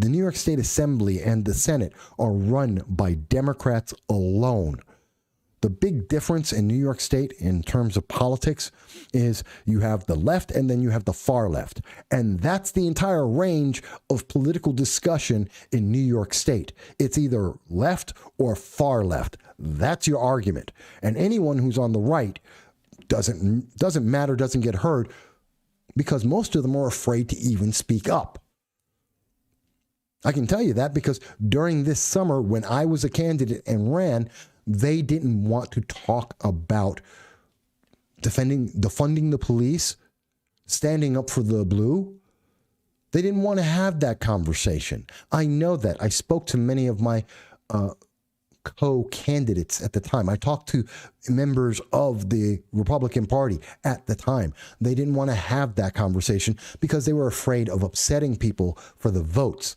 The New York State Assembly and the Senate are run by Democrats alone. The big difference in New York State in terms of politics is you have the left and then you have the far left. And that's the entire range of political discussion in New York State. It's either left or far left. That's your argument. And anyone who's on the right doesn't matter, doesn't get heard, because most of them are afraid to even speak up. I can tell you that because during this summer, when I was a candidate and ran, they didn't want to talk about defunding the police, standing up for the blue. They didn't want to have that conversation. I know that. I spoke to many of my co-candidates at the time. I talked to members of the Republican Party at the time. They didn't want to have that conversation because they were afraid of upsetting people for the votes.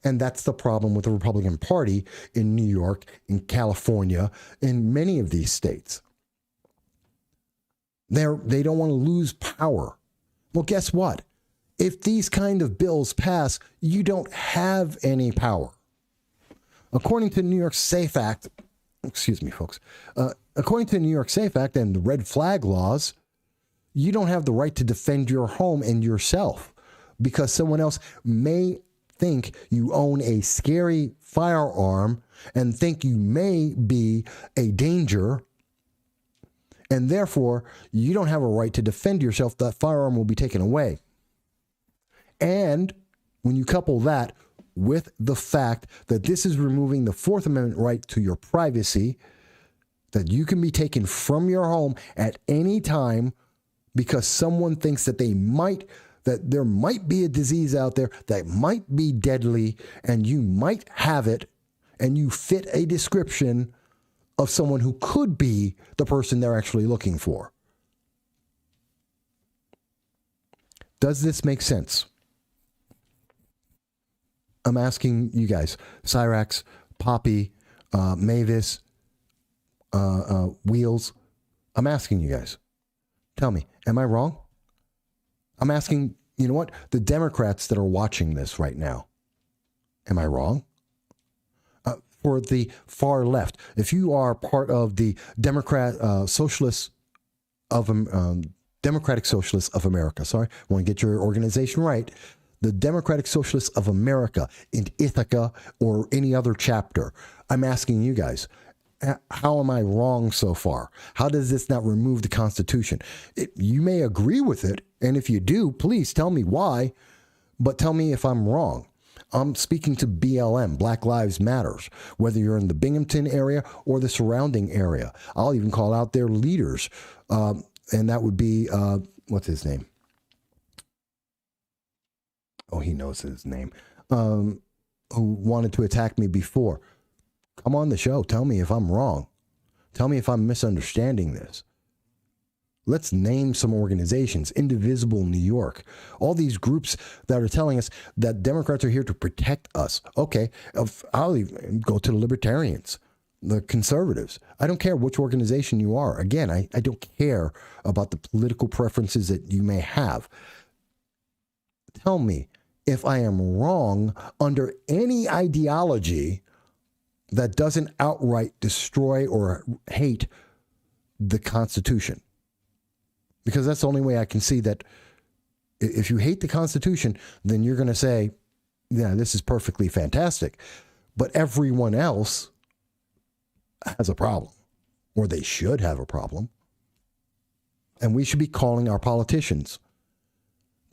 And that's the problem with the Republican Party in New York, in California, in many of these states. They don't want to lose power. Well, guess what? If these kind of bills pass, you don't have any power. According to the New York SAFE Act, excuse me, folks, according to the New York SAFE Act and the red flag laws, you don't have the right to defend your home and yourself because someone else may think you own a scary firearm and think you may be a danger, and therefore you don't have a right to defend yourself. That firearm will be taken away. And when you couple that with the fact that this is removing the Fourth Amendment right to your privacy, that you can be taken from your home at any time because someone thinks that that there might be a disease out there that might be deadly and you might have it and you fit a description of someone who could be the person they're actually looking for. Does this make sense? I'm asking you guys, Cyrax, Poppy, Mavis, Wheels. I'm asking you guys. Tell me, am I wrong? I'm asking, you know what? The Democrats that are watching this right now. Am I wrong? For the far left, if you are part of the Democratic Socialists of America, sorry, I want to get your organization right. The Democratic Socialists of America in Ithaca or any other chapter. I'm asking you guys, how am I wrong so far? How does this not remove the Constitution? You may agree with it, and if you do, please tell me why, but tell me if I'm wrong. I'm speaking to BLM, Black Lives Matters, whether you're in the Binghamton area or the surrounding area. I'll even call out their leaders, and that would be, what's his name? Oh, he knows his name, who wanted to attack me before. Come on the show. Tell me if I'm wrong. Tell me if I'm misunderstanding this. Let's name some organizations. Indivisible New York. All these groups that are telling us that Democrats are here to protect us. Okay, I'll even go to the Libertarians, the conservatives. I don't care which organization you are. Again, I don't care about the political preferences that you may have. Tell me if I am wrong under any ideology that doesn't outright destroy or hate the Constitution. Because that's the only way I can see that if you hate the Constitution, then you're going to say, Yeah, this is perfectly fantastic. But everyone else has a problem, or they should have a problem. And we should be calling our politicians.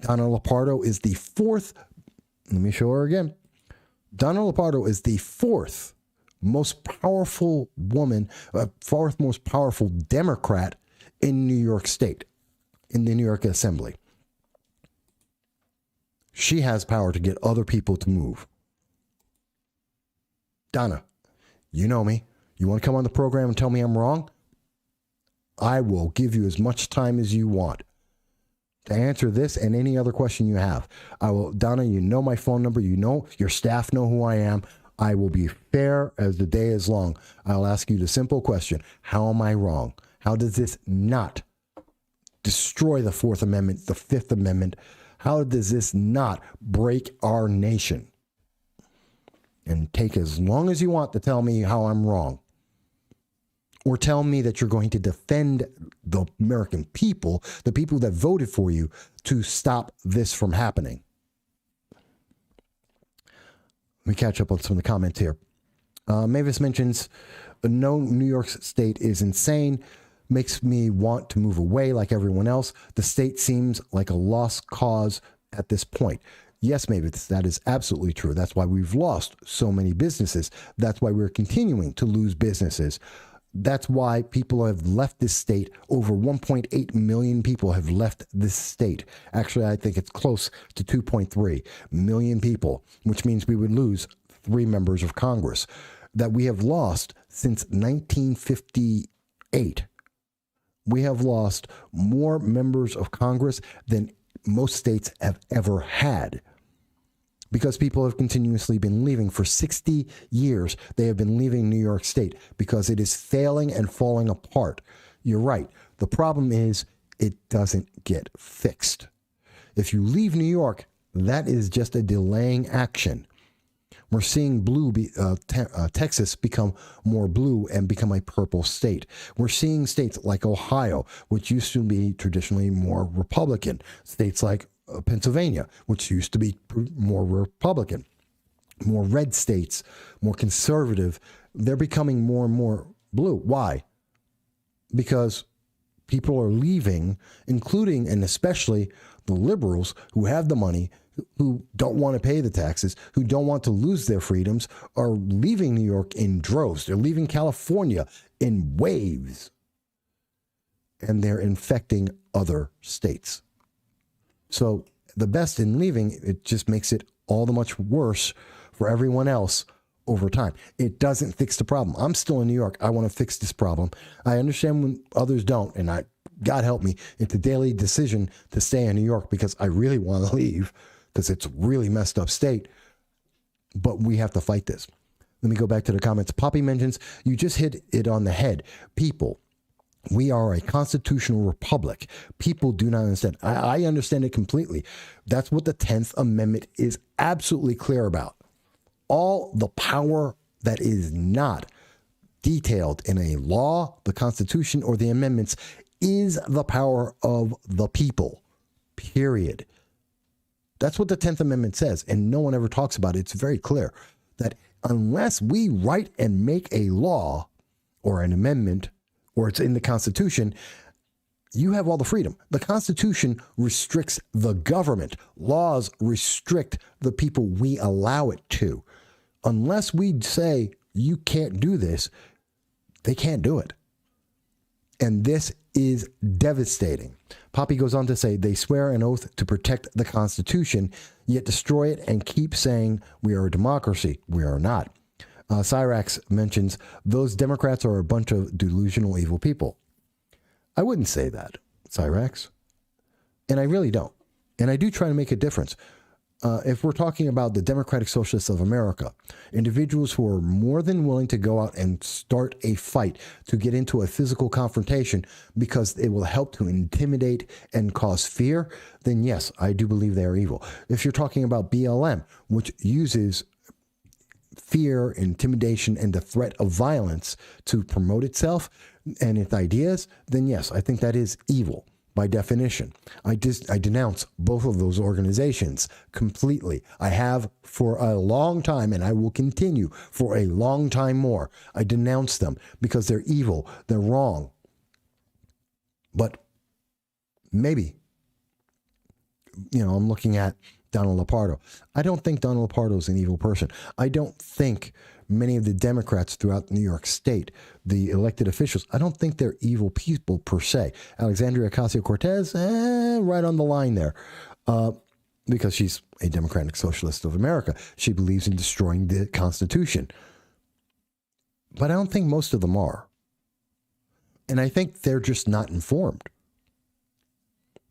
Donna Lopardo is the fourth. Let me show her again. Donna Lopardo is the fourth most powerful woman, fourth most powerful Democrat in New York State, in the New York Assembly. She has power to get other people to move. Donna, you know me. You want to come on the program and tell me I'm wrong? I will give you as much time as you want to answer this and any other question you have. I will, Donna, you know my phone number. You know, your staff know who I am. I will be fair as the day is long. I'll ask you the simple question. How am I wrong? How does this not destroy the Fourth Amendment, the Fifth Amendment? How does this not break our nation? And take as long as you want to tell me how I'm wrong. Or tell me that you're going to defend the American people, the people that voted for you, to stop this from happening. Let me catch up on some of the comments here. Mavis mentions, no, New York State is insane. Makes me want to move away like everyone else. The state seems like a lost cause at this point. Yes, Mavis, that is absolutely true. That's why we've lost so many businesses. That's why we're continuing to lose businesses. That's why people have left this state. Over 1.8 million people have left this state. Actually, I think it's close to 2.3 million people, which means we would lose 3 members of Congress that we have lost since 1958. We have lost more members of Congress than most states have ever had. Because people have continuously been leaving. For 60 years, they have been leaving New York State because it is failing and falling apart. You're right. The problem is it doesn't get fixed. If you leave New York, that is just a delaying action. We're seeing Texas become more blue and become a purple state. We're seeing states like Ohio, which used to be traditionally more Republican. States like Pennsylvania, which used to be more Republican, more red states, more conservative. They're becoming more and more blue. Why? Because people are leaving, including and especially the liberals who have the money, who don't want to pay the taxes, who don't want to lose their freedoms, are leaving New York in droves. They're leaving California in waves. And they're infecting other states. So the best in leaving, it just makes it all the much worse for everyone else over time. It doesn't fix the problem. I'm still in New York. I want to fix this problem. I understand when others don't, and God help me, it's a daily decision to stay in New York because I really want to leave because it's a really messed up state. But we have to fight this. Let me go back to the comments. Poppy mentions, you just hit it on the head. People. We are a constitutional republic. People do not understand. I understand it completely. That's what the 10th Amendment is absolutely clear about. All the power that is not detailed in a law, the Constitution, or the amendments is the power of the people, period. That's what the 10th Amendment says, and no one ever talks about it. It's very clear that unless we write and make a law or an amendment, or it's in the Constitution, you have all the freedom. The Constitution restricts the government. Laws restrict the people we allow it to. Unless we say you can't do this, they can't do it. And this is devastating. Poppy goes on to say, they swear an oath to protect the Constitution, yet destroy it and keep saying we are a democracy. We are not. Cyrax mentions, those Democrats are a bunch of delusional evil people. I wouldn't say that, Cyrax. And I really don't. And I do try to make a difference. If we're talking about the Democratic Socialists of America, individuals who are more than willing to go out and start a fight, to get into a physical confrontation because it will help to intimidate and cause fear, then yes, I do believe they are evil. If you're talking about BLM, which uses fear, intimidation, and the threat of violence to promote itself and its ideas, then yes, I think that is evil. by definition. I denounce both of those organizations completely. I have for a long time, and I will continue for a long time more. I denounce them because they're evil, they're wrong. But maybe, I'm looking at Donald Lapardo. I don't think Donald Lapardo is an evil person. I don't think many of the Democrats throughout New York State, the elected officials, I don't think they're evil people per se. Alexandria Ocasio-Cortez, right on the line there, because she's a Democratic Socialist of America. She believes in destroying the Constitution. But I don't think most of them are. And I think they're just not informed.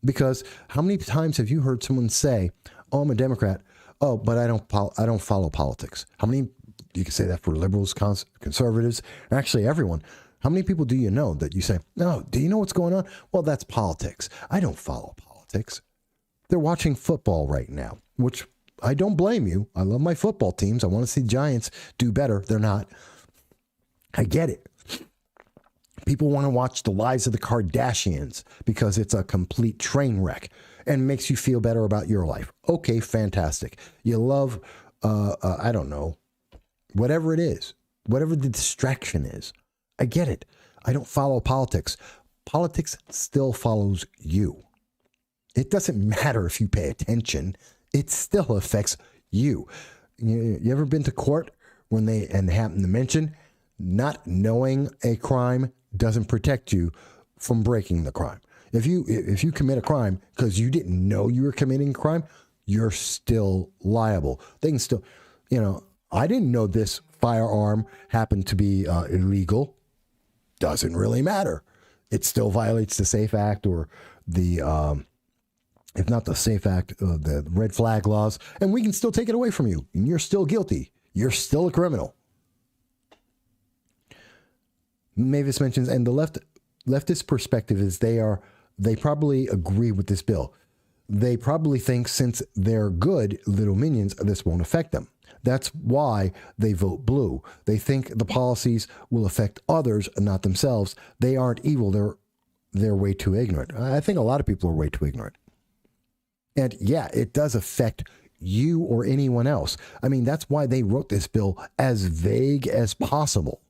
Because how many times have you heard someone say, "Oh, I'm a Democrat. Oh, but I don't follow politics." How many? You can say that for liberals, conservatives, actually everyone. How many people do you know that you say, "No, do you know what's going on?" Well, that's politics. I don't follow politics. They're watching football right now, which I don't blame you. I love my football teams. I want to see Giants do better. They're not. I get it. People want to watch the lives of the Kardashians because it's a complete train wreck and makes you feel better about your life. Okay, fantastic. You love, I don't know, whatever it is, whatever the distraction is. I get it. I don't follow politics. Politics still follows you. It doesn't matter if you pay attention. It still affects you. You ever been to court when they happen to mention not knowing a crime doesn't protect you from breaking the crime? If you commit a crime because you didn't know you were committing a crime, you're still liable. They can still, I didn't know this firearm happened to be illegal. Doesn't really matter. It still violates the SAFE Act or the, if not the SAFE Act, the red flag laws, and we can still take it away from you. And you're still guilty. You're still a criminal. Mavis mentions, and the leftist perspective is they probably agree with this bill. They probably think since they're good little minions, this won't affect them. That's why they vote blue. They think the policies will affect others, not themselves. They aren't evil. They're way too ignorant. I think a lot of people are way too ignorant. And yeah, it does affect you or anyone else. I mean, that's why they wrote this bill as vague as possible.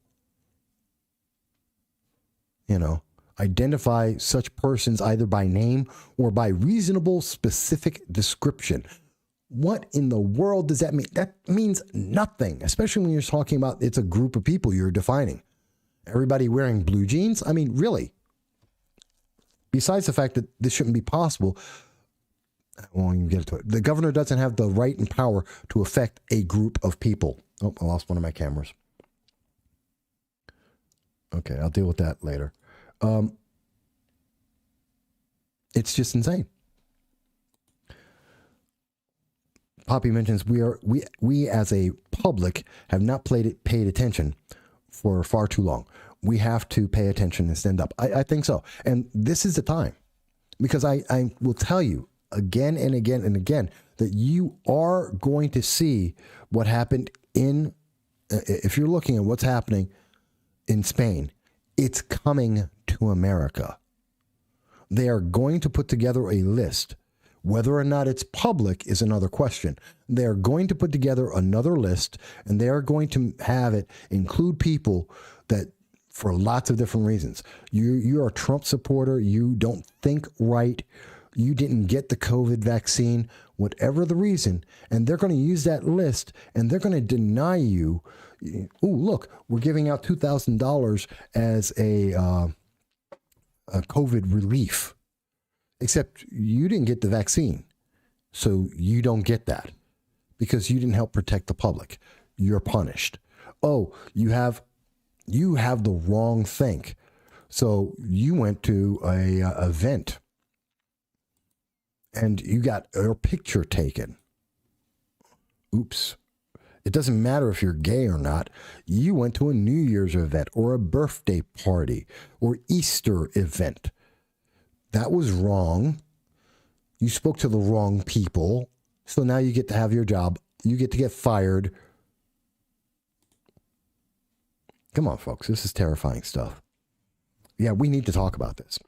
Identify such persons either by name or by reasonable specific description. What in the world does that mean? That means nothing, especially when you're talking about it's a group of people you're defining. Everybody wearing blue jeans? I mean, really? Besides the fact that this shouldn't be possible, I won't even get to it. The governor doesn't have the right and power to affect a group of people. Oh, I lost one of my cameras. Okay, I'll deal with that later. It's just insane. Poppy mentions we as a public have not paid attention for far too long. We have to pay attention and stand up. I think so. And this is the time, because I will tell you again and again and again that you are going to see what happened if you're looking at what's happening in Spain, it's coming to America. They are going to put together a list. Whether or not it's public is another question. They are going to put together another list, and they are going to have it include people that, for lots of different reasons. You're a Trump supporter. You don't think right. You didn't get the COVID vaccine, whatever the reason, and they're going to use that list, and they're going to deny you. Oh, look, we're giving out $2,000 as a COVID relief, except you didn't get the vaccine, so you don't get that because you didn't help protect the public. You're punished. Oh, you have the wrong thing, so you went to a event and you got your picture taken. Oops. It doesn't matter if you're gay or not. You went to a New Year's event or a birthday party or Easter event. That was wrong. You spoke to the wrong people. So now you get to have your job. You get to get fired. Come on, folks. This is terrifying stuff. Yeah, we need to talk about this.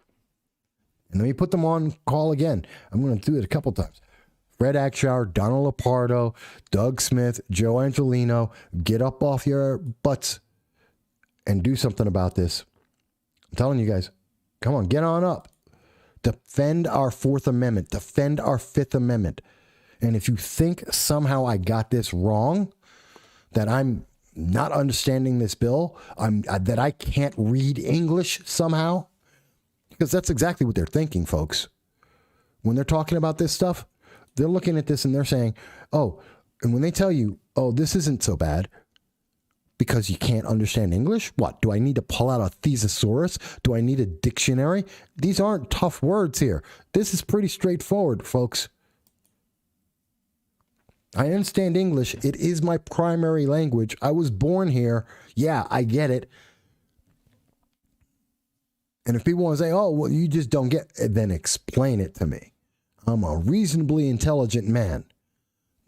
And let me put them on call again. I'm going to do it a couple times. Fred Akshauer, Donald Lepardo, Doug Smith, Joe Angelino, get up off your butts and do something about this. I'm telling you guys, come on, get on up. Defend our Fourth Amendment. Defend our Fifth Amendment. And if you think somehow I got this wrong, that I'm not understanding this bill, that I can't read English somehow, because that's exactly what they're thinking, folks. When they're talking about this stuff, they're looking at this and they're saying, oh, and when they tell you, oh, this isn't so bad because you can't understand English, what? Do I need to pull out a thesaurus? Do I need a dictionary? These aren't tough words here. This is pretty straightforward, folks. I understand English. It is my primary language. I was born here. Yeah, I get it. And if people want to say, oh, well, you just don't get it, then explain it to me. I'm a reasonably intelligent man.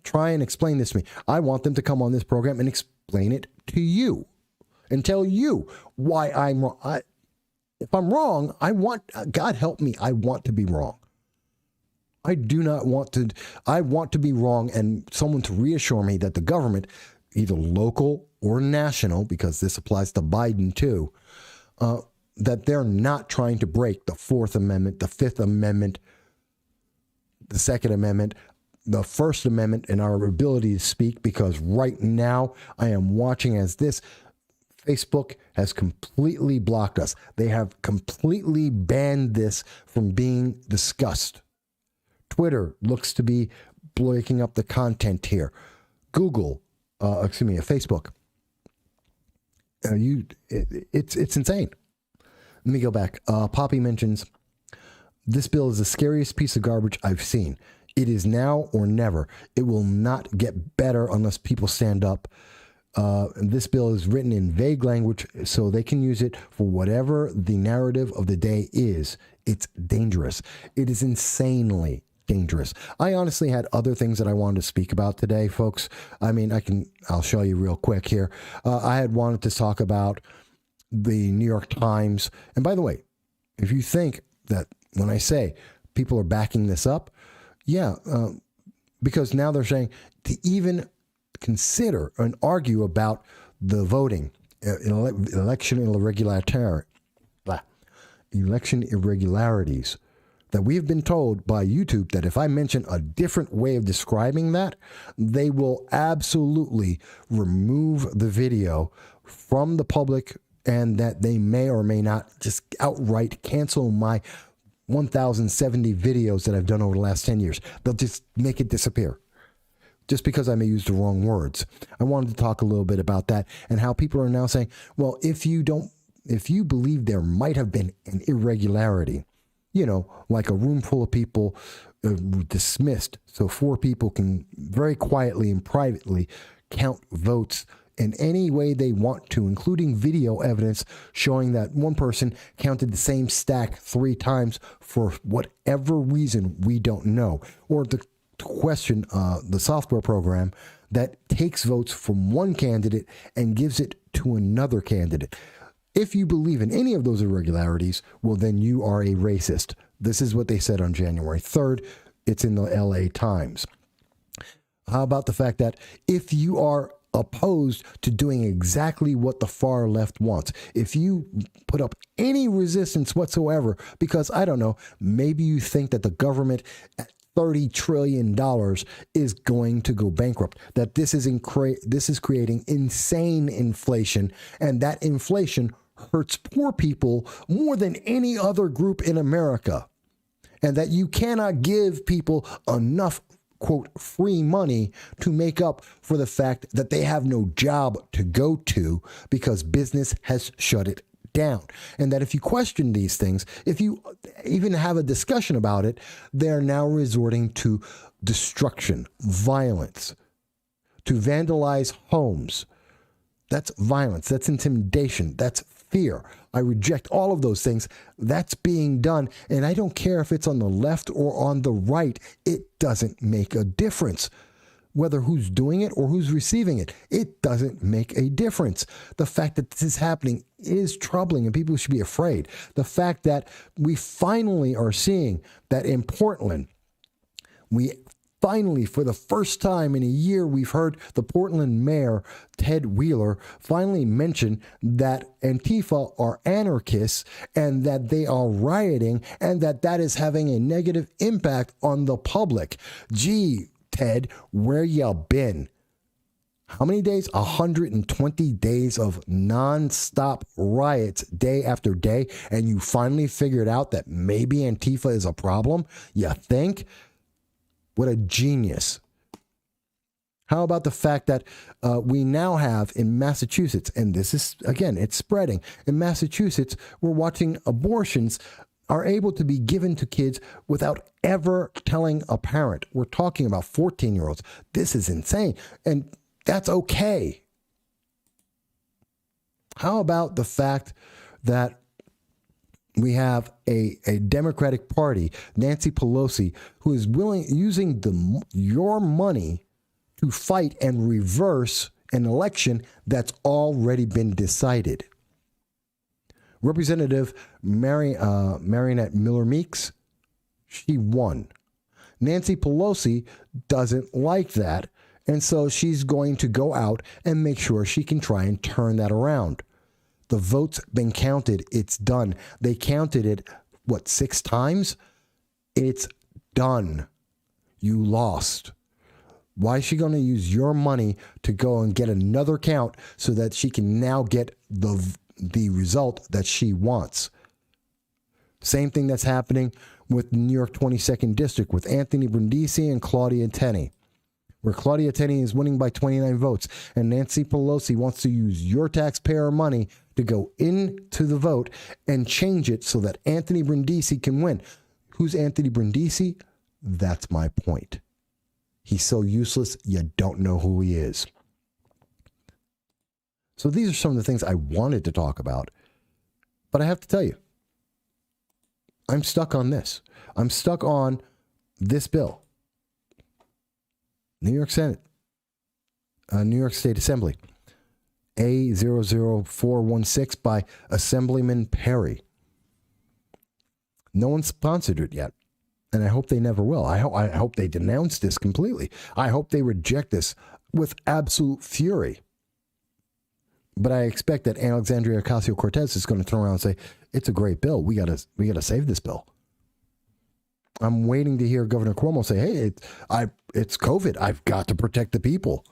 Try and explain this to me. I want them to come on this program and explain it to you and tell you why I'm wrong. If I'm wrong, God help me, I want to be wrong. I want to be wrong and someone to reassure me that the government, either local or national, because this applies to Biden too, that they're not trying to break the Fourth Amendment, the Fifth Amendment, the Second Amendment, the First Amendment, and our ability to speak, because right now I am watching as this Facebook has completely blocked us. They have completely banned this from being discussed. Twitter looks to be breaking up the content here. Facebook. It's insane. Let me go back. Poppy mentions, this bill is the scariest piece of garbage I've seen. It is now or never. It will not get better unless people stand up. And this bill is written in vague language so they can use it for whatever the narrative of the day is. It's dangerous. It is insanely dangerous. I honestly had other things that I wanted to speak about today, folks. I mean, I'll show you real quick here. I had wanted to talk about the New York Times. And by the way, if you think that when I say people are backing this up, yeah, because now they're saying to even consider and argue about the voting, election irregularities, that we've been told by YouTube that if I mention a different way of describing that, they will absolutely remove the video from the public, and that they may or may not just outright cancel my 1,070 videos that I've done over the last 10 years. They'll just make it disappear just because I may use the wrong words. I wanted to talk a little bit about that and how people are now saying, well, if you believe there might have been an irregularity, like a room full of people dismissed, so 4 people can very quietly and privately count votes in any way they want to, including video evidence showing that one person counted the same stack 3 times for whatever reason we don't know, or to question the software program that takes votes from one candidate and gives it to another candidate. If you believe in any of those irregularities, well, then you are a racist. This is what they said on January 3rd. It's in the LA Times. How about the fact that if you are opposed to doing exactly what the far left wants, if you put up any resistance whatsoever, because I don't know, maybe you think that the government at $30 trillion is going to go bankrupt, that this is creating insane inflation, and that inflation hurts poor people more than any other group in America, and that you cannot give people enough, quote, free money to make up for the fact that they have no job to go to because business has shut it down. And that if you question these things, if you even have a discussion about it, they're now resorting to destruction, violence, to vandalize homes. That's violence. That's intimidation. That's fear. I reject all of those things. That's being done. And I don't care if it's on the left or on the right. It doesn't make a difference. whether who's doing it or who's receiving it. It doesn't make a difference. The fact that this is happening is troubling and people should be afraid. The fact that we finally are seeing that in Portland, we finally, for the first time in a year, we've heard the Portland mayor, Ted Wheeler, finally mention that Antifa are anarchists and that they are rioting and that is having a negative impact on the public. Gee, Ted, where you been? How many days? 120 days of nonstop riots day after day, and you finally figured out that maybe Antifa is a problem? You think? What a genius. How about the fact that we now have in Massachusetts, and this is, again, it's spreading. In Massachusetts, we're watching abortions are able to be given to kids without ever telling a parent. We're talking about 14-year-olds. This is insane, and that's okay. How about the fact that we have a Democratic Party, Nancy Pelosi, who is using your money to fight and reverse an election that's already been decided. Representative Marionette Miller Meeks, she won. Nancy Pelosi doesn't like that, and so she's going to go out and make sure she can try and turn that around. The vote's been counted. It's done. They counted it, 6 times? It's done. You lost. Why is she going to use your money to go and get another count so that she can now get the result that she wants? Same thing that's happening with New York 22nd District with Anthony Brindisi and Claudia Tenney, where Claudia Tenney is winning by 29 votes, and Nancy Pelosi wants to use your taxpayer money to go into the vote and change it so that Anthony Brindisi can win. Who's Anthony Brindisi? That's my point. He's so useless, you don't know who he is. So these are some of the things I wanted to talk about, but I have to tell you, I'm stuck on this. I'm stuck on this bill. New York Senate, New York State Assembly, A00416 by Assemblyman Perry. No one sponsored it yet, and I hope they never will. I hope they denounce this completely. I hope they reject this with absolute fury. But I expect that Alexandria Ocasio-Cortez is going to turn around and say, it's a great bill. We gotta save this bill. I'm waiting to hear Governor Cuomo say, hey, it's COVID. I've got to protect the people.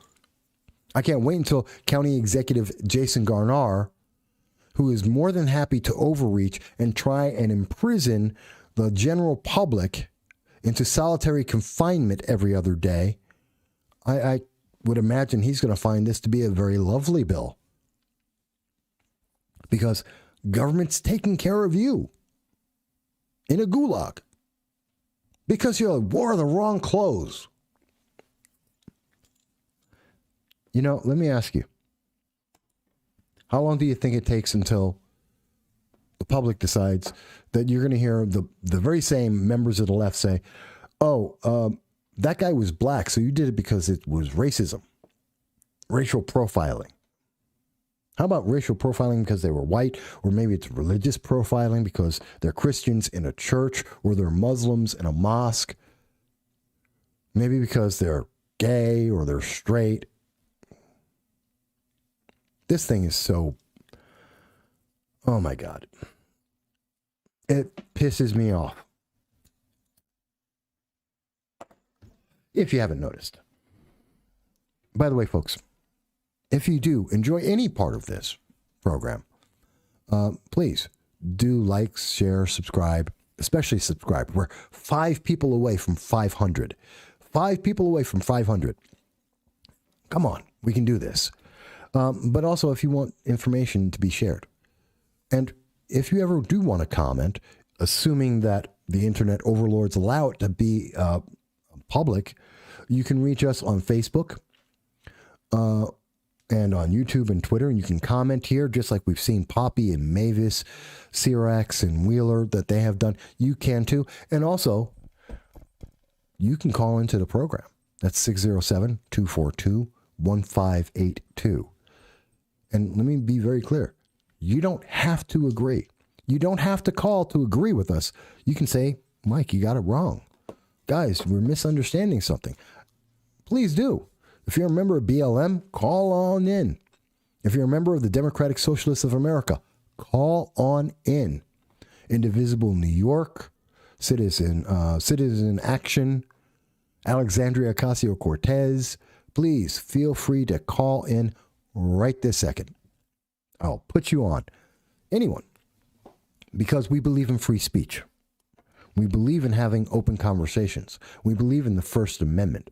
I can't wait until County Executive Jason Garnar, who is more than happy to overreach and try and imprison the general public into solitary confinement every other day. I would imagine he's going to find this to be a very lovely bill, because government's taking care of you in a gulag because you wore the wrong clothes. You know, let me ask you, how long do you think it takes until the public decides that you're going to hear the very same members of the left say, that guy was black, so you did it because it was racism, racial profiling? How about racial profiling because they were white, or maybe it's religious profiling because they're Christians in a church, or they're Muslims in a mosque, maybe because they're gay or they're straight. This thing is so, oh my God. It pisses me off. If you haven't noticed. By the way, folks, if you do enjoy any part of this program, please do like, share, subscribe, especially subscribe. We're 5 people away from 500. 5 people away from 500. Come on, we can do this. But also, if you want information to be shared, and if you ever do want to comment, assuming that the internet overlords allow it to be public, you can reach us on Facebook and on YouTube and Twitter, and you can comment here, just like we've seen Poppy and Mavis, Sirax and Wheeler that they have done. You can too. And also, you can call into the program. That's 607-242-1582. And let me be very clear. You don't have to agree. You don't have to call to agree with us. You can say, Mike, you got it wrong. Guys, we're misunderstanding something. Please do. If you're a member of BLM, call on in. If you're a member of the Democratic Socialists of America, call on in. Indivisible New York, Citizen Action, Alexandria Ocasio-Cortez, please feel free to call in right this second. I'll put you on. Anyone. Because we believe in free speech. We believe in having open conversations. We believe in the First Amendment.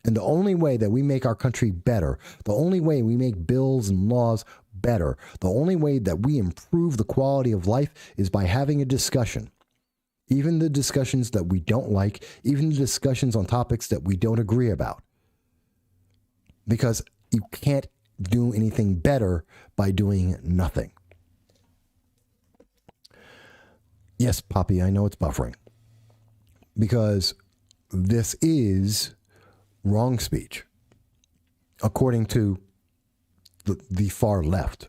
And the only way that we make our country better, the only way we make bills and laws better, the only way that we improve the quality of life is by having a discussion. Even the discussions that we don't like, even the discussions on topics that we don't agree about. Because you can't do anything better by doing nothing. Yes, Poppy, I know it's buffering. Because this is wrong speech, according to the far left.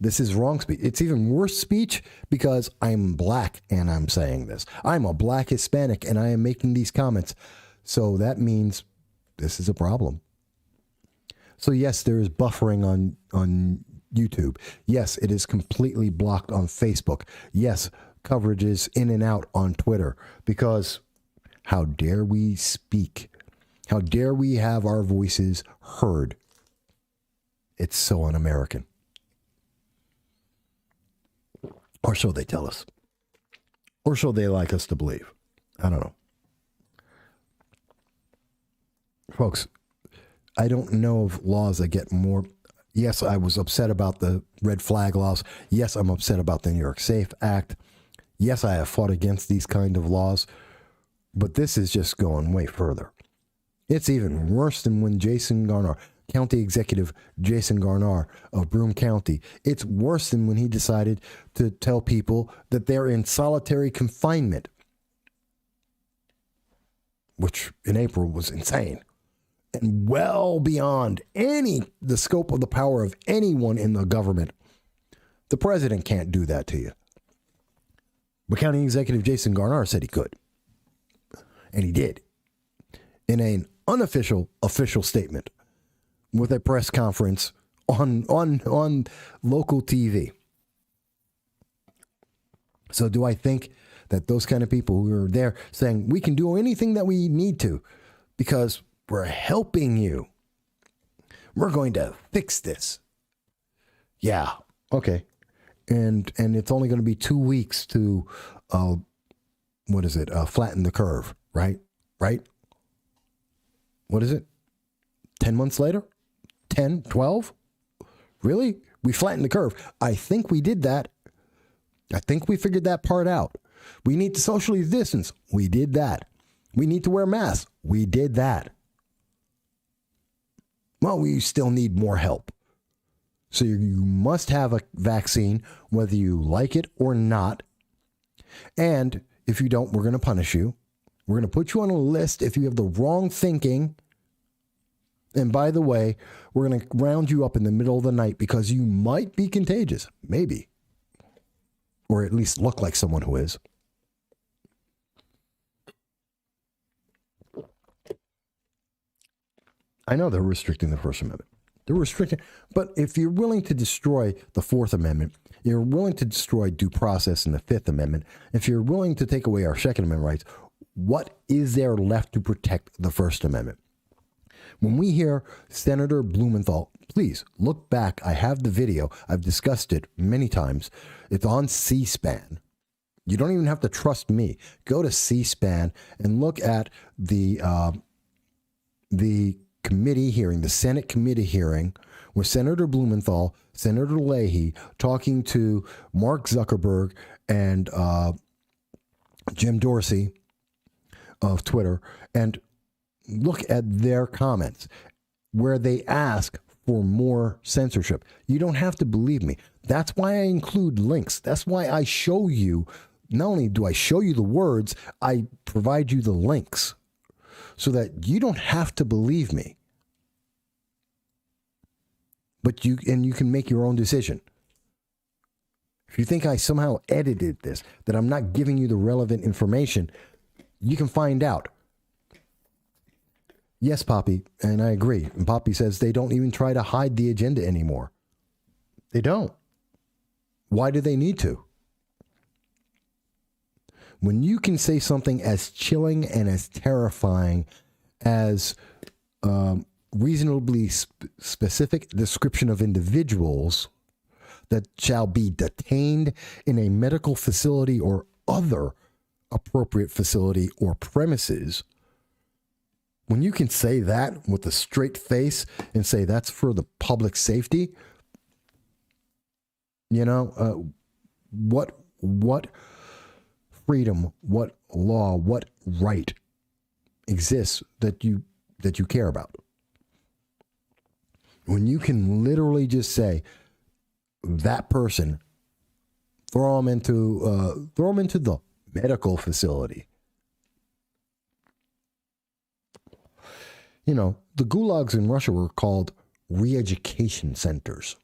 This is wrong speech. It's even worse speech because I'm black and I'm saying this. I'm a black Hispanic and I am making these comments. So that means this is a problem. So yes, there is buffering on YouTube. Yes, it is completely blocked on Facebook. Yes, coverage is in and out on Twitter because how dare we speak? How dare we have our voices heard? It's so un-American. Or so they tell us. Or so they like us to believe. I don't know. Folks, I don't know of laws that get more. Yes, I was upset about the red flag laws. Yes, I'm upset about the New York Safe Act. Yes, I have fought against these kind of laws. But this is just going way further. It's even worse than when Jason Garnar, County Executive Jason Garnar of Broome County, it's worse than when he decided to tell people that they're in solitary confinement, which in April was insane and well beyond the scope of the power of anyone in the government. The president can't do that to you. But County Executive Jason Garnar said he could. And he did. In an unofficial official statement with a press conference on local TV. So do I think that those kind of people who are there saying we can do anything that we need to because we're helping you, we're going to fix this? Yeah, okay. And it's only going to be 2 weeks to flatten the curve, right? What is it? 10 months later? 10, 12? Really? We flattened the curve. I think we did that. I think we figured that part out. We need to socially distance. We did that. We need to wear masks. We did that. Well, we still need more help. So you must have a vaccine, whether you like it or not. And if you don't, we're going to punish you. We're going to put you on a list if you have the wrong thinking. And by the way, we're going to round you up in the middle of the night because you might be contagious. Maybe. Or at least look like someone who is. I know they're restricting the First Amendment. They're restricting. But if you're willing to destroy the Fourth Amendment, you're willing to destroy due process in the Fifth Amendment, if you're willing to take away our Second Amendment rights, what is there left to protect the First Amendment? When we hear Senator Blumenthal, please look back. I have the video. I've discussed it many times. It's on C-SPAN. You don't even have to trust me. Go to C-SPAN and look at the committee hearing, the Senate committee hearing, with Senator Blumenthal, Senator Leahy talking to Mark Zuckerberg and Jim Dorsey of Twitter, and look at their comments where they ask for more censorship. You don't have to believe me. That's why I include links. That's why I show you, not only do I show you the words, I provide you the links so that you don't have to believe me. But you can make your own decision. If you think I somehow edited this, that I'm not giving you the relevant information, you can find out. Yes, Poppy, and I agree. And Poppy says they don't even try to hide the agenda anymore. They don't. Why do they need to? When you can say something as chilling and as terrifying as reasonably specific description of individuals that shall be detained in a medical facility or other appropriate facility or premises, when you can say that with a straight face and say that's for the public safety, what freedom, what law, what right exists that you care about? When you can literally just say that person, throw them into the medical facility. The gulags in Russia were called re-education centers.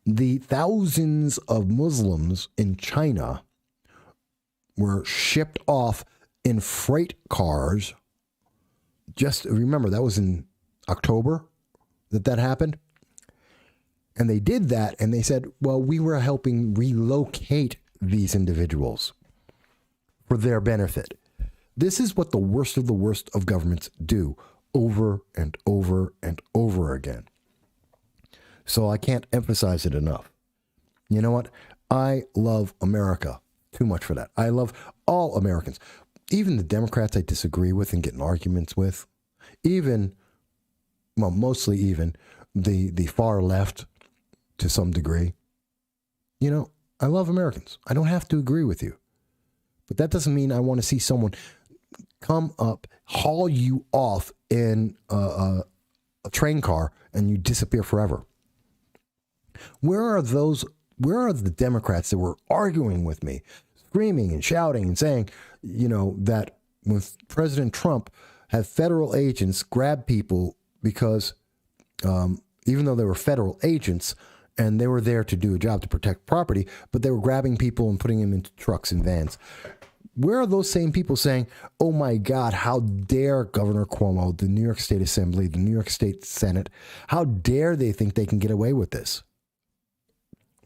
The thousands of Muslims in China were shipped off in freight cars. Just remember, that was in October that happened. And they did that, and they said, well, we were helping relocate these individuals for their benefit. This is what the worst of governments do over and over and over again. So I can't emphasize it enough. You know what? I love America too much for that. I love all Americans, even the Democrats I disagree with and get in arguments with, mostly even the far left to some degree. I love Americans. I don't have to agree with you. But that doesn't mean I want to see someone come up, haul you off in a train car, and you disappear forever. Where are the Democrats that were arguing with me, screaming and shouting and saying, that when President Trump had federal agents grab people because even though they were federal agents and they were there to do a job to protect property, but they were grabbing people and putting them into trucks and vans. Where are those same people saying, oh my God, how dare Governor Cuomo, the New York State Assembly, the New York State Senate, how dare they think they can get away with this?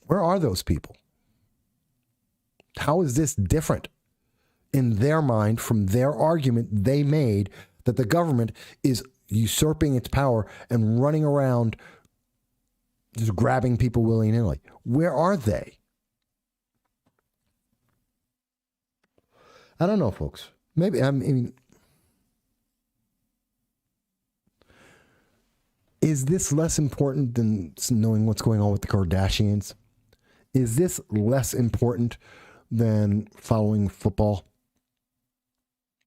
Where are those people? How is this different in their mind from their argument they made that the government is usurping its power and running around just grabbing people willy-nilly? Where are they? I don't know, folks. Maybe, is this less important than knowing what's going on with the Kardashians? Is this less important than following football?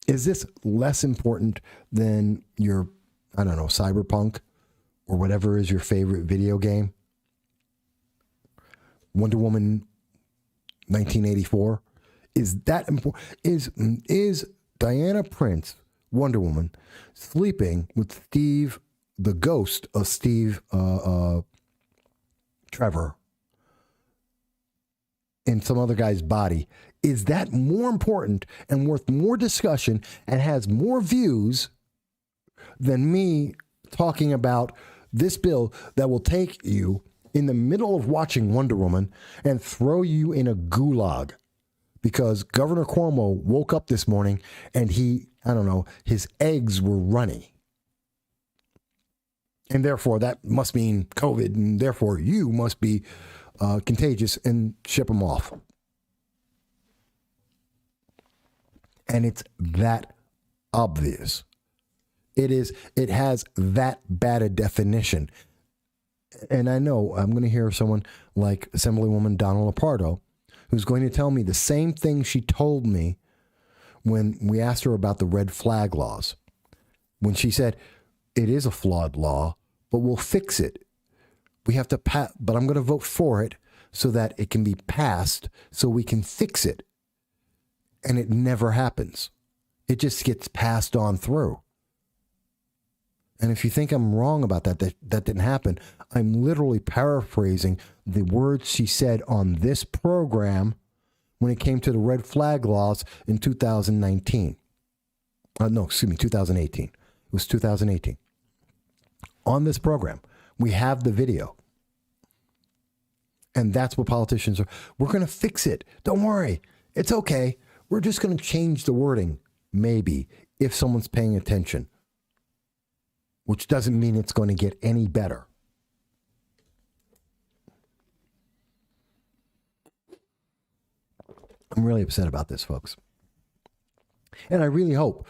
Is this less important than your, Cyberpunk or whatever is your favorite video game? Wonder Woman 1984? Is that important? Is Diana Prince, Wonder Woman, sleeping with Steve, the ghost of Steve Trevor, in some other guy's body? Is that more important and worth more discussion and has more views than me talking about this bill that will take you in the middle of watching Wonder Woman and throw you in a gulag because Governor Cuomo woke up this morning and his eggs were runny. And therefore that must mean COVID, and therefore you must be contagious and ship them off. And it's that obvious. It has that bad a definition. And I know I'm going to hear someone like Assemblywoman Donna Lopardo, who's going to tell me the same thing she told me when we asked her about the red flag laws. When she said, it is a flawed law, but we'll fix it. We have to but I'm going to vote for it so that it can be passed so we can fix it. And it never happens. It just gets passed on through. And if you think I'm wrong about that didn't happen, I'm literally paraphrasing the words she said on this program when it came to the red flag laws in 2019. 2018. It was 2018. On this program, we have the video. And that's what politicians are. We're going to fix it. Don't worry. It's okay. We're just going to change the wording, maybe, if someone's paying attention. Which doesn't mean it's going to get any better. I'm really upset about this, folks. And I really hope,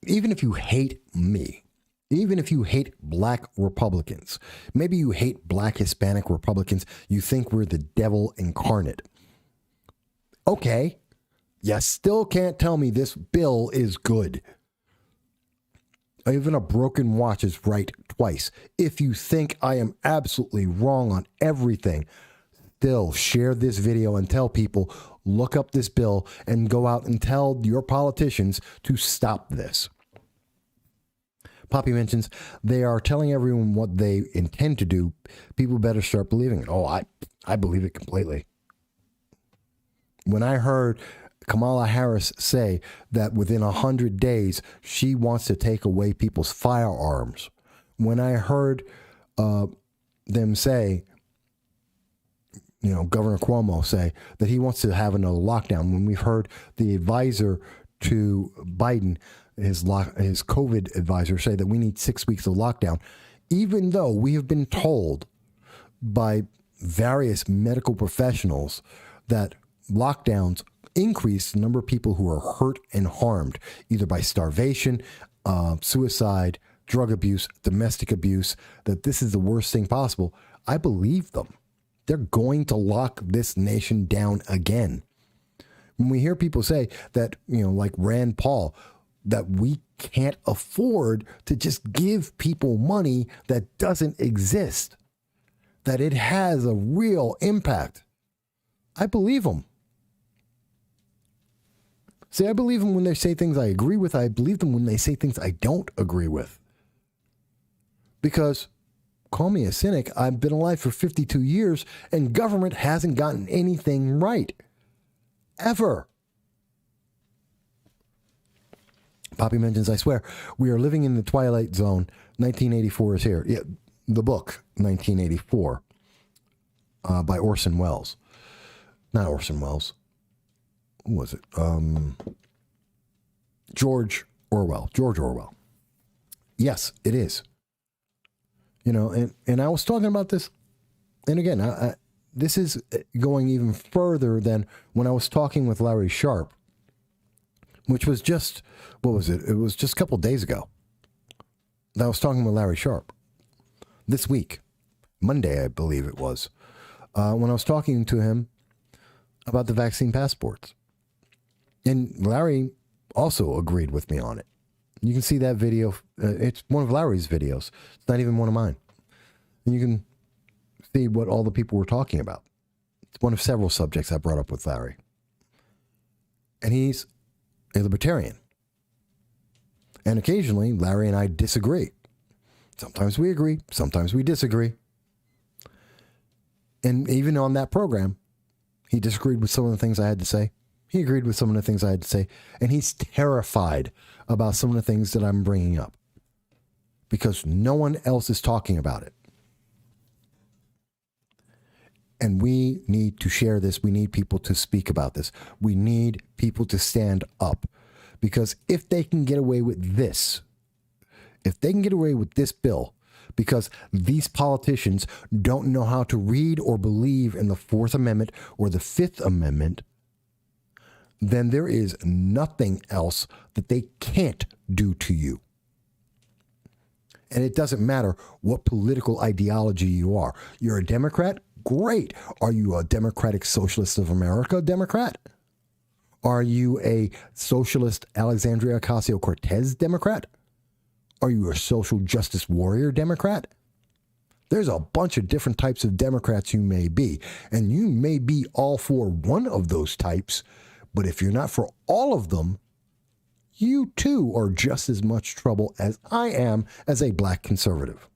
even if you hate me, even if you hate black Republicans, maybe you hate black Hispanic Republicans, you think we're the devil incarnate. Okay, you still can't tell me this bill is good. Even a broken watch is right twice. If you think I am absolutely wrong on everything, still share this video and tell people, look up this bill and go out and tell your politicians to stop this. Poppy mentions they are telling everyone what they intend to do. People better start believing it. Oh, I believe it completely. When I heard Kamala Harris say that within 100 days, she wants to take away people's firearms. When I heard them say, Governor Cuomo say that he wants to have another lockdown. When we've heard the advisor to Biden, his COVID advisor, say that we need 6 weeks of lockdown, even though we have been told by various medical professionals that lockdowns increase the number of people who are hurt and harmed, either by starvation, suicide, drug abuse, domestic abuse, that this is the worst thing possible. I believe them. They're going to lock this nation down again. When we hear people say that, like Rand Paul, that we can't afford to just give people money that doesn't exist, that it has a real impact, I believe them. See, I believe them when they say things I agree with. I believe them when they say things I don't agree with. Because, call me a cynic, I've been alive for 52 years and government hasn't gotten anything right. Ever. Poppy mentions, I swear, we are living in the twilight zone. 1984 is here. Yeah, the book, 1984, by Orson Welles. Not Orson Welles. Who was it? George Orwell. Yes, it is. And I was talking about this. And again, this is going even further than when I was talking with Larry Sharp, which was just, what was it? It was just a couple of days ago that I was talking with Larry Sharp. This week, Monday, I believe it was, when I was talking to him about the vaccine passports. And Larry also agreed with me on it. You can see that video. It's one of Larry's videos. It's not even one of mine. And you can see what all the people were talking about. It's one of several subjects I brought up with Larry. And he's a libertarian. And occasionally, Larry and I disagree. Sometimes we agree. Sometimes we disagree. And even on that program, he disagreed with some of the things I had to say. He agreed with some of the things I had to say. And he's terrified about some of the things that I'm bringing up because no one else is talking about it. And we need to share this. We need people to speak about this. We need people to stand up because if they can get away with this, bill, because these politicians don't know how to read or believe in the Fourth Amendment or the Fifth Amendment, then there is nothing else that they can't do to you. And it doesn't matter what political ideology you are. You're a Democrat? Great. Are you a Democratic Socialist of America Democrat? Are you a Socialist Alexandria Ocasio-Cortez Democrat? Are you a social justice warrior Democrat? There's a bunch of different types of Democrats you may be, and you may be all for one of those types, but if you're not for all of them, you too are just as much trouble as I am as a black conservative.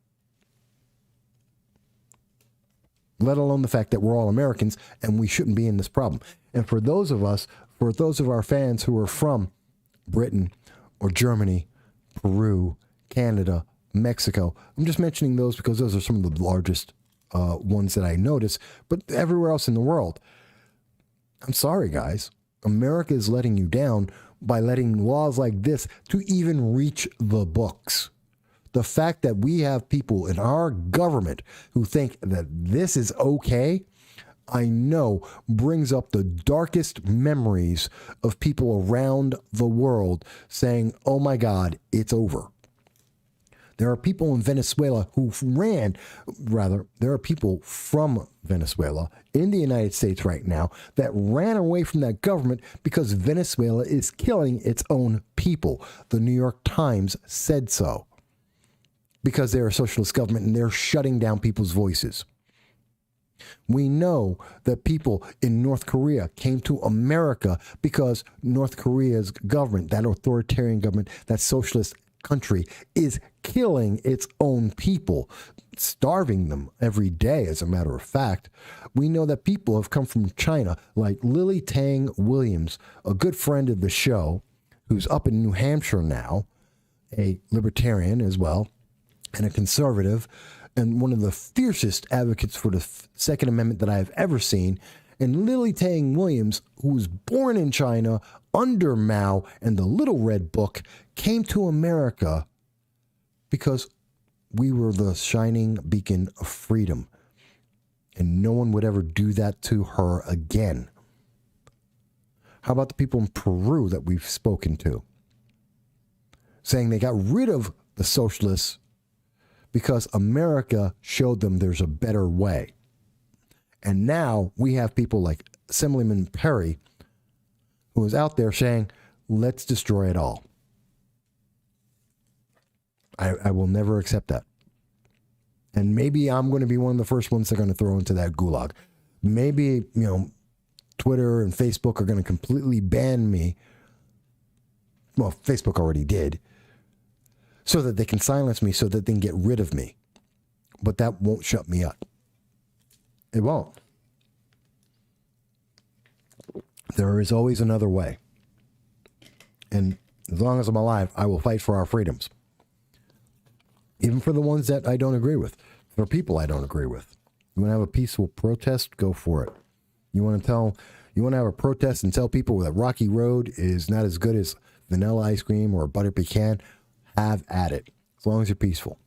Let alone the fact that we're all Americans and we shouldn't be in this problem. And for those of our fans who are from Britain or Germany, Peru, Canada, Mexico, I'm just mentioning those because those are some of the largest ones that I notice, but everywhere else in the world, I'm sorry, guys. America is letting you down by letting laws like this to even reach the books. The fact that we have people in our government who think that this is okay, I know brings up the darkest memories of people around the world saying, oh my God, it's over. There are people in Venezuela there are people from Venezuela in the United States right now that ran away from that government because Venezuela is killing its own people. The New York Times said so because they're a socialist government and they're shutting down people's voices. We know that people in North Korea came to America because North Korea's government, that authoritarian government, that socialist country, is killing its own people, starving them every day, as a matter of fact. We know that people have come from China, like Lily Tang Williams, a good friend of the show, who's up in New Hampshire now, a libertarian as well, and a conservative, and one of the fiercest advocates for the Second Amendment that I have ever seen. And Lily Tang Williams, who was born in China under Mao and the Little Red Book, came to America because we were the shining beacon of freedom. And no one would ever do that to her again. How about the people in Peru that we've spoken to? Saying they got rid of the socialists because America showed them there's a better way. And now we have people like Assemblyman Perry, who is out there saying, let's destroy it all. I will never accept that. And maybe I'm going to be one of the first ones they're going to throw into that gulag. Maybe, Twitter and Facebook are going to completely ban me. Well, Facebook already did. So that they can silence me, so that they can get rid of me. But that won't shut me up. It won't. There is always another way. And as long as I'm alive, I will fight for our freedoms. Even for the ones that I don't agree with. For people I don't agree with. You want to have a peaceful protest? Go for it. You want to have a protest and tell people that Rocky Road is not as good as vanilla ice cream or butter pecan? Have at it, as long as you're peaceful.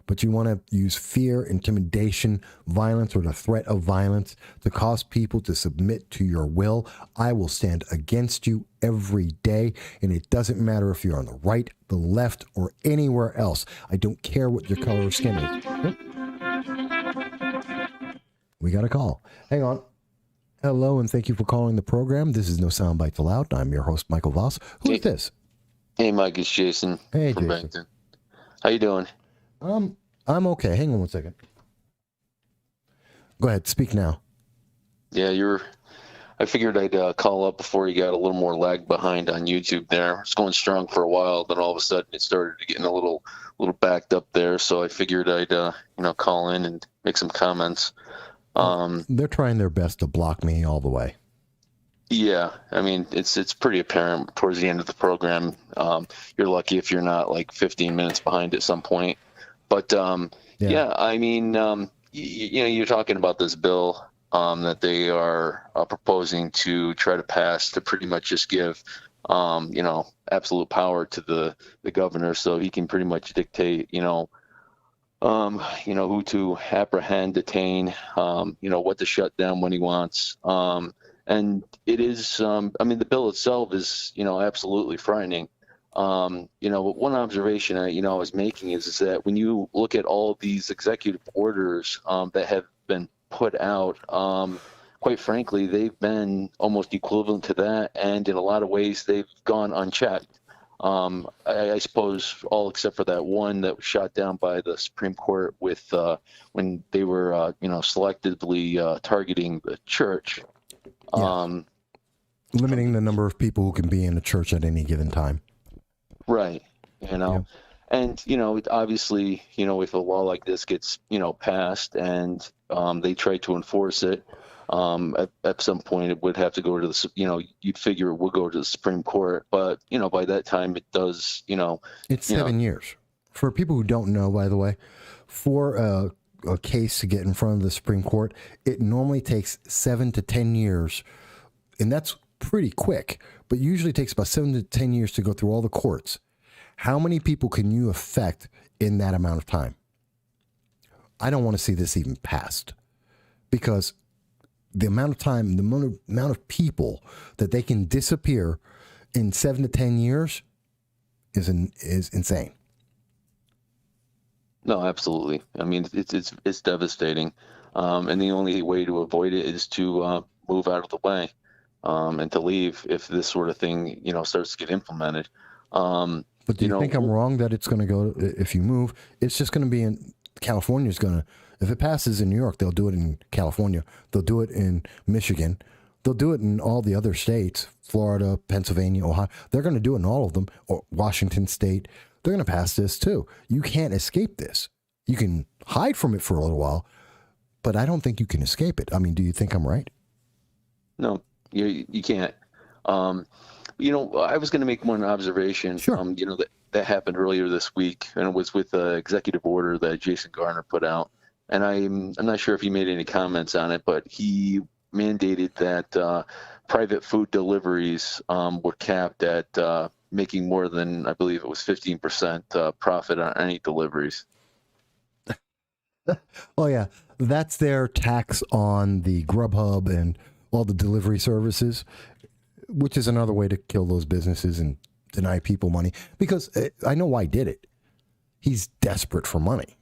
But you want to use fear, intimidation, violence, or the threat of violence to cause people to submit to your will. I will stand against you every day, and it doesn't matter if you're on the right, the left, or anywhere else. I don't care what your color of skin is. We got a call. Hang on. Hello, and thank you for calling the program. This is No Soundbites Allowed. I'm your host, Michael Voss. Who is this? Hey, Mike, it's Jason. Hey, from Jason. Bangton. How you doing? I'm okay. Hang on one second. Go ahead. Speak now. Yeah, I figured I'd call up before you got a little more lag behind on YouTube there. It's going strong for a while, then all of a sudden it started getting a little backed up there. So I figured I'd call in and make some comments. They're trying their best to block me all the way. Yeah, I mean, it's pretty apparent towards the end of the program. You're lucky if you're not like 15 minutes behind at some point. But yeah, I mean, you're talking about this bill that they are proposing to try to pass to pretty much just give, absolute power to the governor, so he can pretty much dictate, who to apprehend, detain, what to shut down when he wants. And it is, the bill itself is, absolutely frightening. One observation I was making is that when you look at all of these executive orders that have been put out, quite frankly, they've been almost equivalent to that. And in a lot of ways, they've gone unchecked. I suppose all except for that one that was shot down by the Supreme Court with when they were, selectively targeting the church. Limiting the number of people who can be in a church at any given time. Right. Yeah. And, obviously, if a law like this gets, passed and they try to enforce it, at some point it would have to go to you'd figure it would go to the Supreme Court. But, by that time it does, It's 7 years. For people who don't know, by the way, for a case to get in front of the Supreme Court, it normally takes 7 to 10 years. And that's pretty quick, but usually takes about 7 to 10 years to go through all the courts. How many people can you affect in that amount of time? I don't want to see this even passed, because the amount of time, the amount of people that they can disappear in 7 to 10 years is insane. No, absolutely. I mean, it's devastating. And the only way to avoid it is to move out of the way, and to leave if this sort of thing, starts to get implemented. But do you think I'm wrong that it's going to go, if you move, it's just going to be in California's going to, if it passes in New York, they'll do it in California. They'll do it in Michigan. They'll do it in all the other states, Florida, Pennsylvania, Ohio. They're going to do it in all of them, or Washington State. They're going to pass this too. You can't escape this. You can hide from it for a little while, but I don't think you can escape it. I mean, do you think I'm right? No, you can't. I was going to make one observation. Sure. That happened earlier this week, and it was with an executive order that Jason Garner put out. And I'm not sure if he made any comments on it, but he mandated that private food deliveries were capped at making more than, I believe it was 15% profit on any deliveries. Oh, yeah. That's their tax on the Grubhub and all the delivery services, which is another way to kill those businesses and deny people money. Because I know why he did it. He's desperate for money.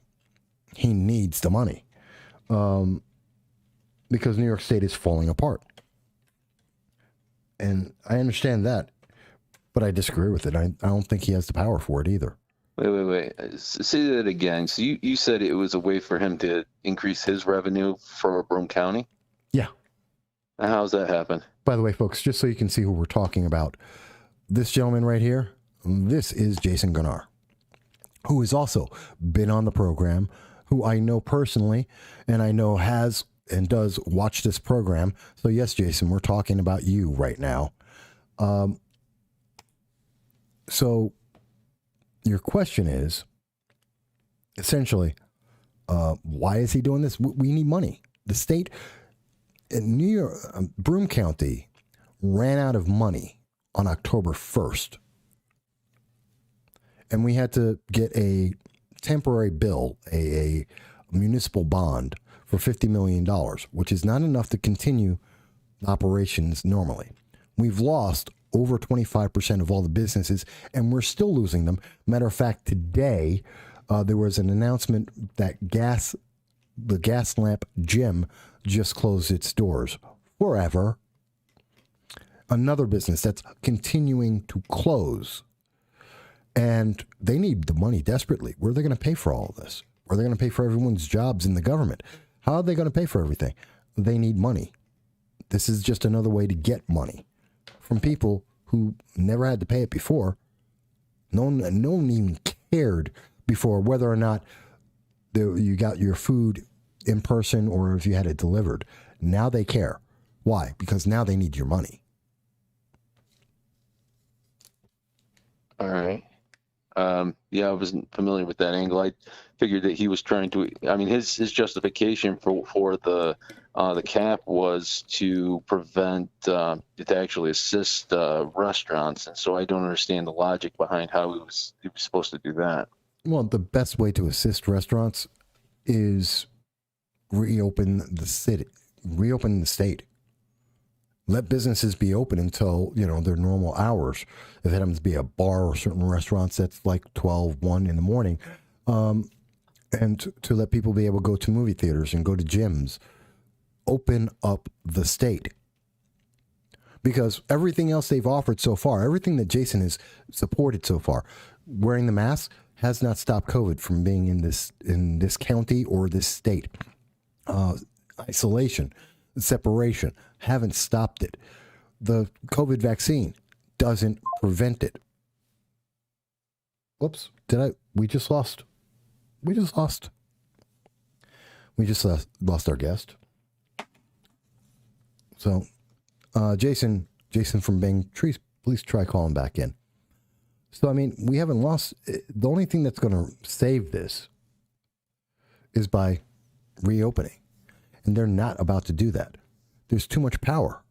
He needs the money. Because New York State is falling apart. And I understand that, but I disagree with it. I don't think he has the power for it either. Wait. Say that again. So you said it was a way for him to increase his revenue for Broome County? Yeah. How's that happen? By the way, folks, just so you can see who we're talking about, this gentleman right here, this is Jason Garner, who has also been on the program, who I know personally, and I know has and does watch this program. So yes, Jason, we're talking about you right now. So your question is, essentially, why is he doing this? We need money. The state in New York, Broome County ran out of money on October 1st. And we had to get a temporary bill, a municipal bond for $50 million, which is not enough to continue operations normally. We've lost over 25% of all the businesses, and we're still losing them. Matter of fact, today there was an announcement that the Gas Lamp Gym just closed its doors forever. Another business that's continuing to close. And they need the money desperately. Where are they going to pay for all of this? Where are they going to pay for everyone's jobs in the government? How are they going to pay for everything? They need money. This is just another way to get money from people who never had to pay it before. No one even cared before whether or not you got your food in person or if you had it delivered. Now they care. Why? Because now they need your money. All right. Yeah, I wasn't familiar with that angle. I figured that he was trying to, I mean, his justification for the cap was to prevent, to actually assist restaurants. And so I don't understand the logic behind how he was supposed to do that. Well, the best way to assist restaurants is reopen the state. Let businesses be open until, their normal hours. If it happens to be a bar or certain restaurants, that's like 12, 1 in the morning. And to let people be able to go to movie theaters and go to gyms. Open up the state. Because everything else they've offered so far, everything that Jason has supported so far, wearing the mask has not stopped COVID from being in this county or this state. Isolation, separation, haven't stopped it. the COVID vaccine doesn't prevent it. Whoops. We just lost our guest. So, Jason from Bing, please try calling back in. So, I mean, we haven't lost. The only thing that's going to save this is by reopening. And they're not about to do that. There's too much power.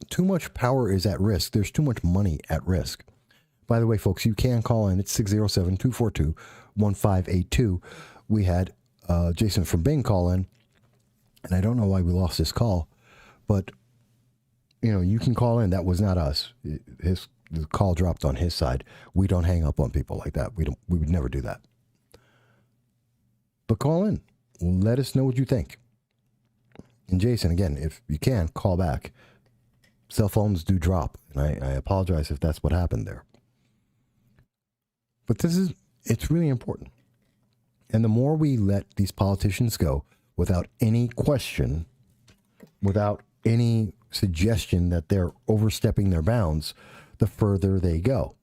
Too much power is at risk. There's too much money at risk. By the way, folks, you can call in. It's 607-242-1582. We had Jason from Bing call in, and I don't know why we lost his call, but, you can call in. That was not us. The call dropped on his side. We don't hang up on people like that. We would never do that. But call in. Let us know what you think. And Jason, again, if you can, call back. Cell phones do drop, and I apologize if that's what happened there. But it's really important. And the more we let these politicians go without any question, without any suggestion that they're overstepping their bounds, the further they go.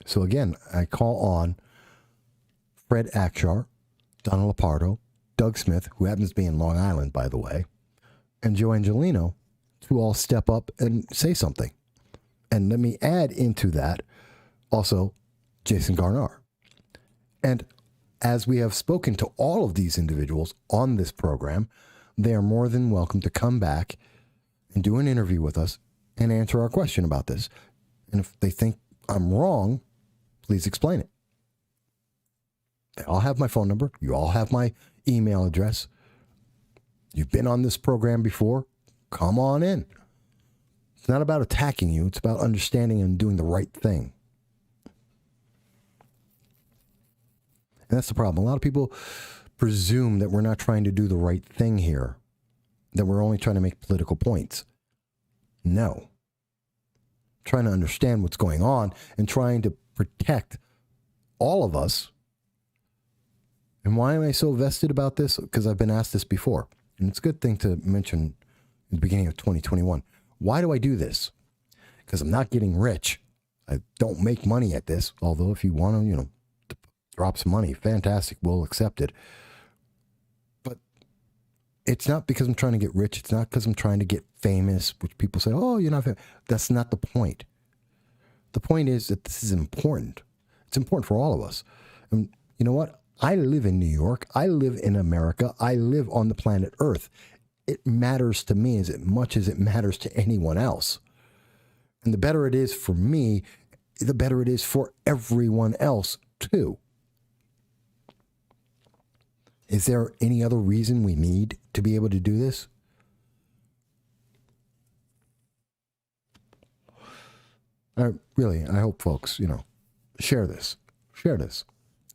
So again, I call on Fred Akshar, Donald Lapardo, Doug Smith, who happens to be in Long Island, by the way, and Joe Angelino to all step up and say something. And let me add into that also Jason Garnar. And as we have spoken to all of these individuals on this program, they are more than welcome to come back and do an interview with us and answer our question about this. And if they think I'm wrong, please explain it. They all have my phone number. You all have my email address. You've been on this program before. Come on in. It's not about attacking you. It's about understanding and doing the right thing. And that's the problem. A lot of people presume that we're not trying to do the right thing here, that we're only trying to make political points. No. Trying to understand what's going on and trying to protect all of us. And why am I so vested about this? Because I've been asked this before. And it's a good thing to mention in the beginning of 2021. Why do I do this? Because I'm not getting rich. I don't make money at this. Although if you want to, drop some money, fantastic, we'll accept it. But it's not because I'm trying to get rich. It's not because I'm trying to get famous, which people say, oh, you're not famous. That's not the point. The point is that this is important. It's important for all of us. And you know what? I live in New York. I live in America. I live on the planet Earth. It matters to me as much as it matters to anyone else. And the better it is for me, the better it is for everyone else too. Is there any other reason we need to be able to do this? I hope folks, share this,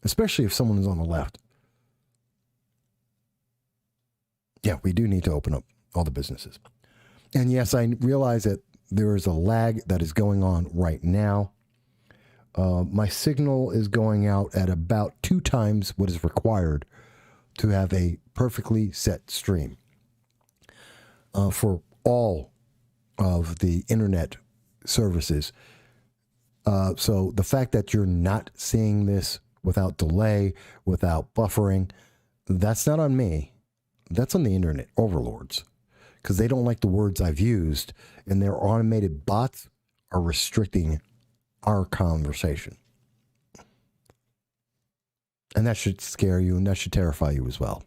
especially if someone is on the left. Yeah, we do need to open up all the businesses. And yes, I realize that there is a lag that is going on right now. My signal is going out at about 2 times what is required to have a perfectly set stream for all of the internet services. So the fact that you're not seeing this without delay, without buffering, that's not on me. That's on the internet overlords, because they don't like the words I've used, and their automated bots are restricting our conversation. And that should scare you, and that should terrify you as well.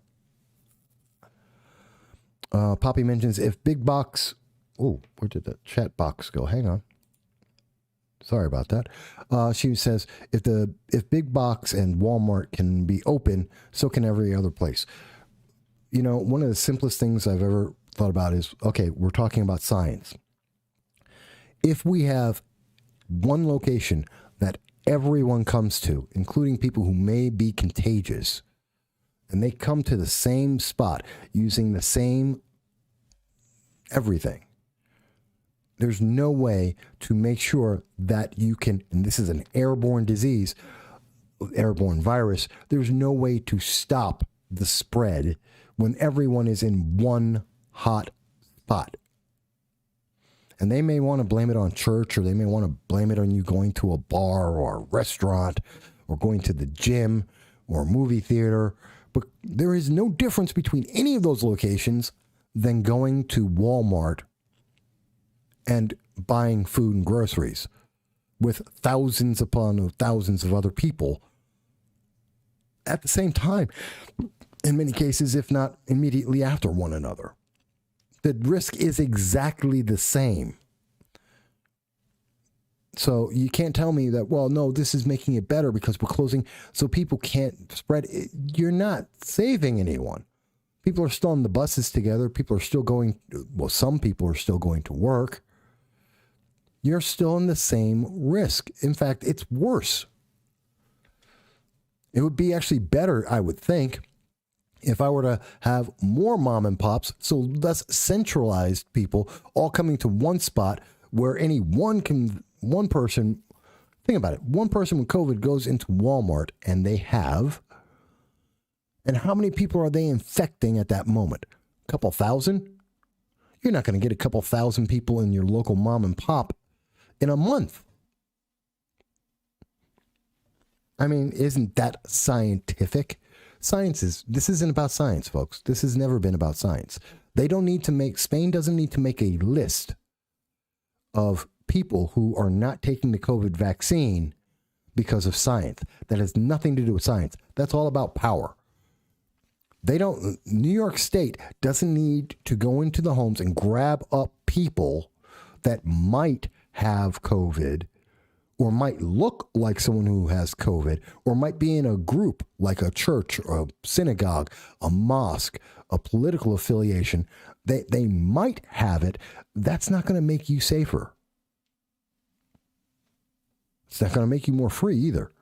Poppy mentions if big box... Oh, where did the chat box go? Hang on. Sorry about that. She says, if big box and Walmart can be open, so can every other place. One of the simplest things I've ever thought about is, okay, we're talking about science. If we have one location that everyone comes to, including people who may be contagious, and they come to the same spot using the same everything, there's no way to make sure that you can, and this is an airborne disease, airborne virus, there's no way to stop the spread when everyone is in one hot spot. And they may want to blame it on church, or they may want to blame it on you going to a bar or a restaurant or going to the gym or a movie theater. But there is no difference between any of those locations than going to Walmart and buying food and groceries with thousands upon thousands of other people at the same time, in many cases, if not immediately after one another. The risk is exactly the same. So you can't tell me that, well, no, this is making it better because we're closing so people can't spread it. You're not saving anyone. People are still on the buses together. People are still going, well, some people are still going to work. You're still in the same risk. In fact, it's worse. It would be actually better, I would think, if I were to have more mom and pops, so less centralized people all coming to one spot where any one person, think about it, one person with COVID goes into Walmart and they have, and how many people are they infecting at that moment? A couple thousand? You're not going to get a couple thousand people in your local mom and pop in a month. I mean, isn't that scientific? This isn't about science, folks. This has never been about science. Spain doesn't need to make a list of people who are not taking the COVID vaccine because of science. That has nothing to do with science. That's all about power. New York State doesn't need to go into the homes and grab up people that might have COVID or might look like someone who has COVID, or might be in a group like a church or a synagogue, a mosque, a political affiliation. They might have it. That's not going to make you safer. It's not going to make you more free either.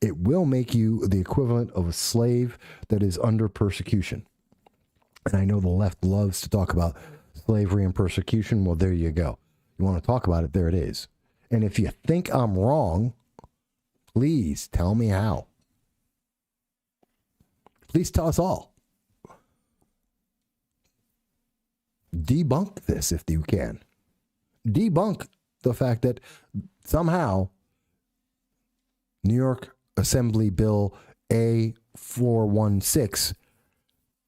It will make you the equivalent of a slave that is under persecution. And I know the left loves to talk about slavery and persecution. Well, there you go. You want to talk about it, there it is. And if you think I'm wrong, please tell me how. Please tell us all. Debunk this if you can. Debunk the fact that somehow New York Assembly Bill A416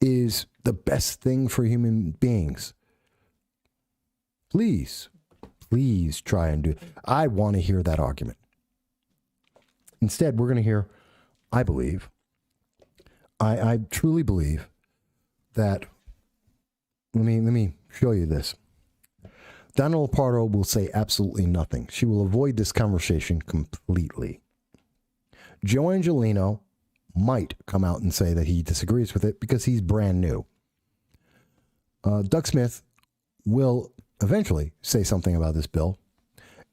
is the best thing for human beings. Please try and do it. I want to hear that argument. Instead, we're going to hear, I believe, I truly believe that, let me show you this. Donna Lopardo will say absolutely nothing. She will avoid this conversation completely. Joe Angelino might come out and say that he disagrees with it because he's brand new. Doug Smith will eventually say something about this bill.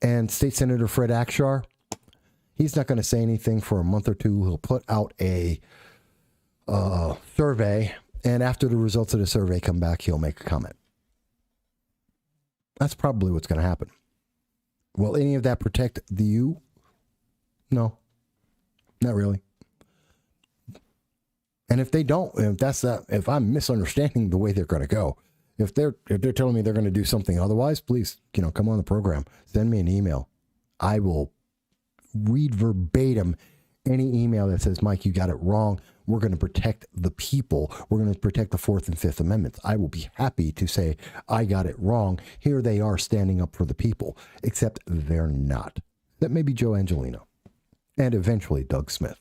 And State Senator Fred Akshar, he's not going to say anything for a month or two. He'll put out a survey, and after the results of the survey come back, he'll make a comment. That's probably what's going to happen. Will any of that protect the you? No, not really. And if they don't, if I'm misunderstanding the way they're going to go, if they're telling me they're going to do something otherwise, please, come on the program. Send me an email. I will read verbatim any email that says, Mike, you got it wrong. We're going to protect the people. We're going to protect the Fourth and Fifth Amendments. I will be happy to say, I got it wrong. Here they are standing up for the people, except they're not. That may be Joe Angelino and eventually Doug Smith.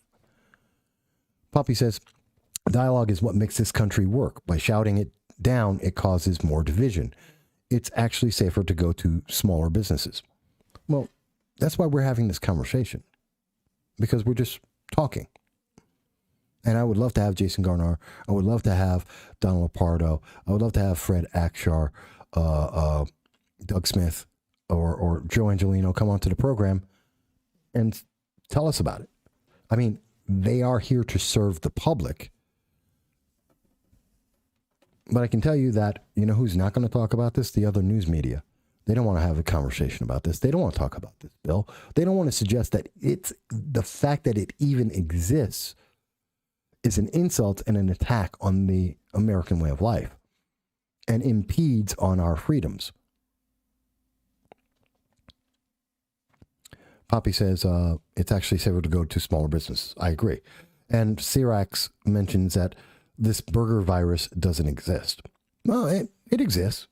Poppy says, dialogue is what makes this country work. By shouting it down, it causes more division. It's actually safer to go to smaller businesses. Well, that's why we're having this conversation, because we're just talking. And I would love to have Jason Garnar. I would love to have Donald Lopardo. I would love to have Fred Akshar, Doug Smith, or Joe Angelino come onto the program and tell us about it. I mean, they are here to serve the public. But I can tell you that, who's not going to talk about this? The other news media. They don't want to have a conversation about this. They don't want to talk about this bill. They don't want to suggest that it's the fact that it even exists is an insult and an attack on the American way of life and impedes on our freedoms. Poppy says it's actually safer to go to smaller businesses. I agree. And Sirax mentions that this burger virus doesn't exist. Well, it exists.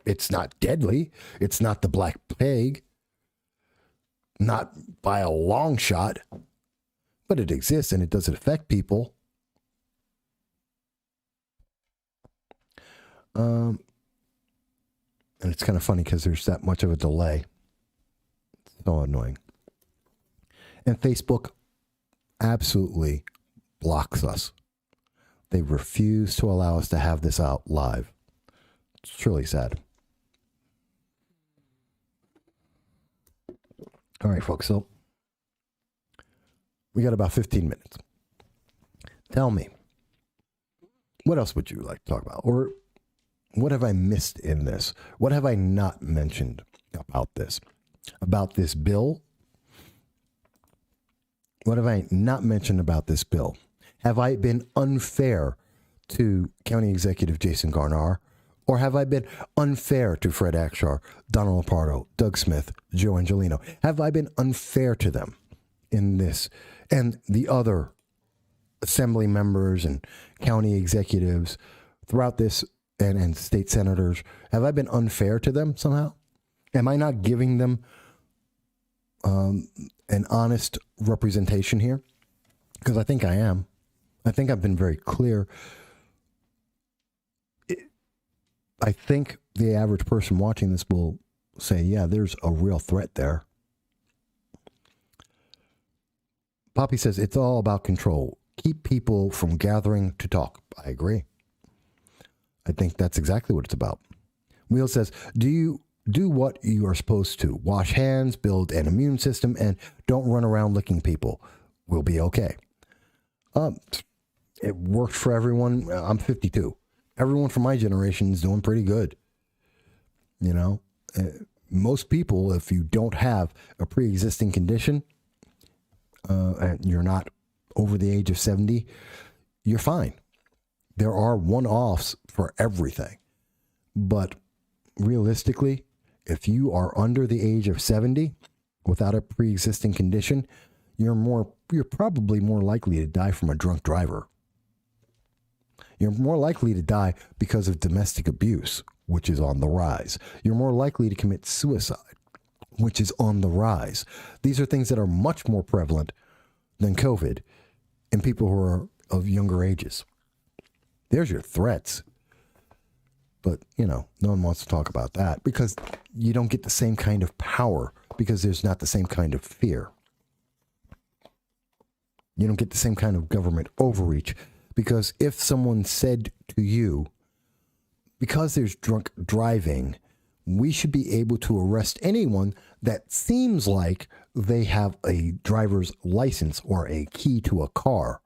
It's not deadly. It's not the Black Plague. Not by a long shot. But it exists and it doesn't affect people. And it's kind of funny because there's that much of a delay. It's so annoying. And Facebook absolutely blocks us. They refuse to allow us to have this out live. It's truly sad. All right, folks. So we got about 15 minutes. Tell me, what else would you like to talk about? Or what have I missed in this? What have I not mentioned about this? About this bill? What have I not mentioned about this bill? Have I been unfair to County Executive Jason Garnar? Or have I been unfair to Fred Akshar, Donald Lapardo, Doug Smith, Joe Angelino? Have I been unfair to them in this? And the other assembly members and county executives throughout this and state senators, have I been unfair to them somehow? Am I not giving them an honest representation here? Because I think I am. I think I've been very clear. I think the average person watching this will say, yeah, there's a real threat there. Poppy says, it's all about control. Keep people from gathering to talk. I agree. I think that's exactly what it's about. Wheel says, do you do what you are supposed to? Wash hands, build an immune system, and don't run around licking people. We'll be okay. It worked for everyone. I'm 52. Everyone from my generation is doing pretty good. You know, most people, if you don't have a pre-existing condition, and you're not over the age of 70, you're fine. There are one-offs for everything. But realistically, if you are under the age of 70 without a pre-existing condition, you're probably more likely to die from a drunk driver. You're more likely to die because of domestic abuse, which is on the rise. You're more likely to commit suicide, which is on the rise. These are things that are much more prevalent than COVID in people who are of younger ages. There's your threats. But, you know, no one wants to talk about that because you don't get the same kind of power because there's not the same kind of fear. You don't get the same kind of government overreach because if someone said to you, because there's drunk driving, we should be able to arrest anyone that seems like they have a driver's license or a key to a car,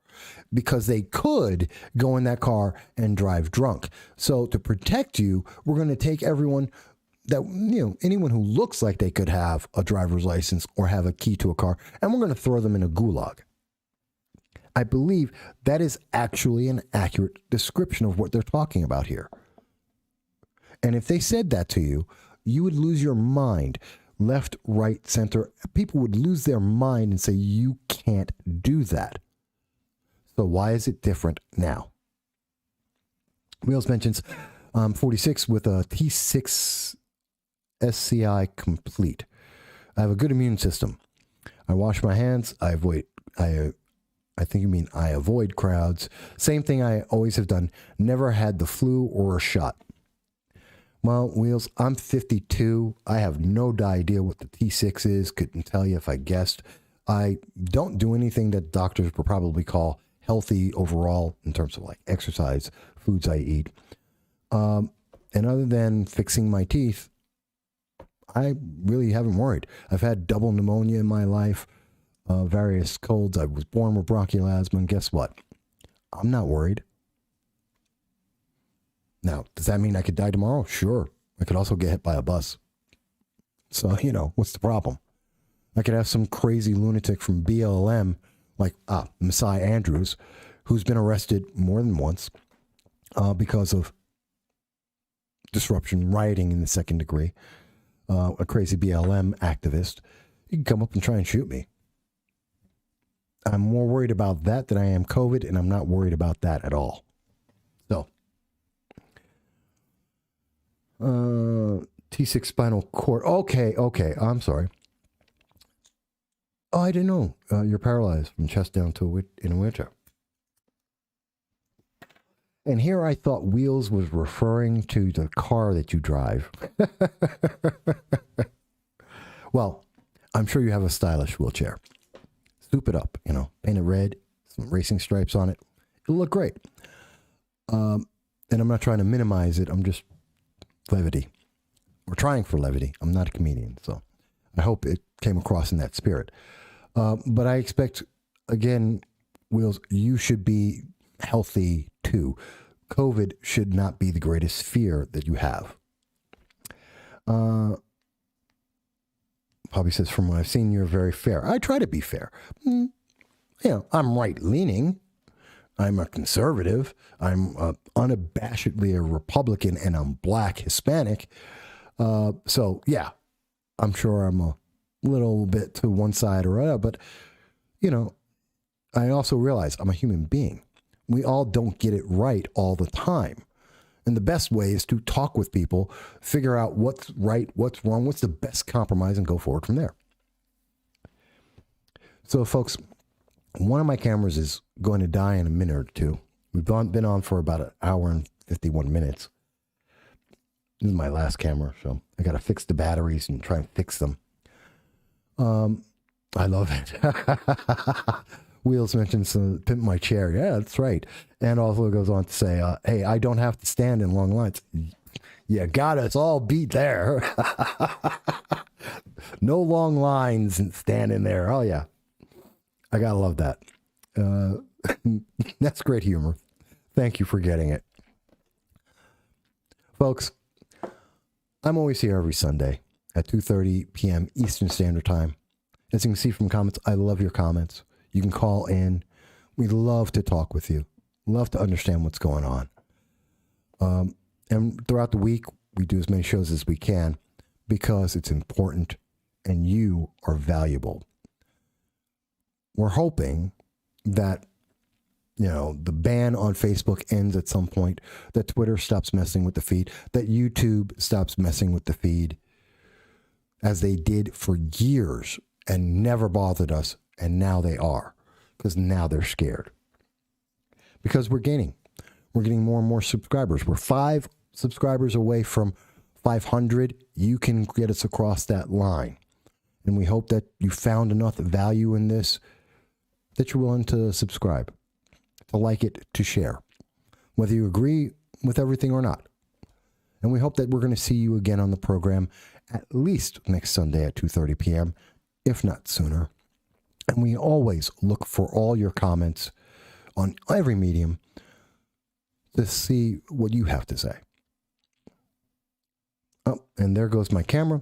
because they could go in that car and drive drunk. So to protect you, we're going to take everyone that, you know, anyone who looks like they could have a driver's license or have a key to a car, and we're going to throw them in a gulag. I believe that is actually an accurate description of what they're talking about here. And if they said that to you, you would lose your mind. Left, right, center. People would lose their mind and say, you can't do that. So why is it different now? Wheels mentions 46 with a T6 SCI complete. I have a good immune system. I wash my hands. I think you mean I avoid crowds. Same thing I always have done. Never had the flu or a shot. Well, Wheels, I'm 52. I have no idea what the T6 is. Couldn't tell you if I guessed. I don't do anything that doctors would probably call healthy overall in terms of like exercise, foods I eat. And other than fixing my teeth, I really haven't worried. I've had double pneumonia in my life, various colds. I was born with bronchial asthma, and guess what? I'm not worried. Now, does that mean I could die tomorrow? Sure. I could also get hit by a bus. So, you know, what's the problem? I could have some crazy lunatic from BLM, like Messiah Andrews, who's been arrested more than once because of disruption, rioting in the second degree. A crazy BLM activist You can come up and try and shoot me. I'm more worried about that than I am COVID, and I'm not worried about that at all. So, T6 spinal cord. Okay. I'm sorry. Oh, I didn't know. You're paralyzed from chest down to in a wheelchair. And here I thought Wheels was referring to the car that you drive. Well, I'm sure you have a stylish wheelchair. Soup it up, paint it red, some racing stripes on it. It'll look great. And I'm not trying to minimize it. I'm just levity. We're trying for levity. I'm not a comedian, so I hope it came across in that spirit. But I expect, again, Wheels, you should be healthy too. COVID should not be the greatest fear that you have. Bobby says, from what I've seen, you're very fair. I try to be fair. I'm right-leaning. I'm a conservative. I'm unabashedly a Republican, and I'm Black, Hispanic. So, yeah, I'm sure I'm a little bit to one side or other. But, I also realize I'm a human being. We all don't get it right all the time. And the best way is to talk with people, figure out what's right, what's wrong, what's the best compromise, and go forward from there. So, folks, one of my cameras is going to die in a minute or two. We've been on for about an hour and 51 minutes. This is my last camera, so I got to fix the batteries and try and fix them. I love it. Wheels mentions pimp my chair. Yeah, that's right. And also goes on to say, hey, I don't have to stand in long lines. You got us all beat there. No long lines and standing there. Oh, yeah. I got to love that. That's great humor. Thank you for getting it. Folks, I'm always here every Sunday at 2:30 p.m. Eastern Standard Time. As you can see from comments, I love your comments. You can call in. We love to talk with you. Love to understand what's going on. And throughout the week, we do as many shows as we can because it's important and you are valuable. We're hoping that, the ban on Facebook ends at some point, that Twitter stops messing with the feed, that YouTube stops messing with the feed, as they did for years and never bothered us. And now they are, because now they're scared. Because we're getting more and more subscribers. We're 5 subscribers away from 500. You can get us across that line. And we hope that you found enough value in this that you're willing to subscribe, to like it, to share, whether you agree with everything or not. And we hope that we're going to see you again on the program at least next Sunday at 2:30 p.m., if not sooner. And we always look for all your comments on every medium to see what you have to say. Oh, and there goes my camera.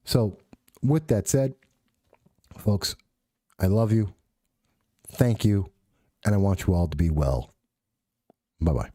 So with that said, folks, I love you. Thank you. And I want you all to be well. Bye-bye.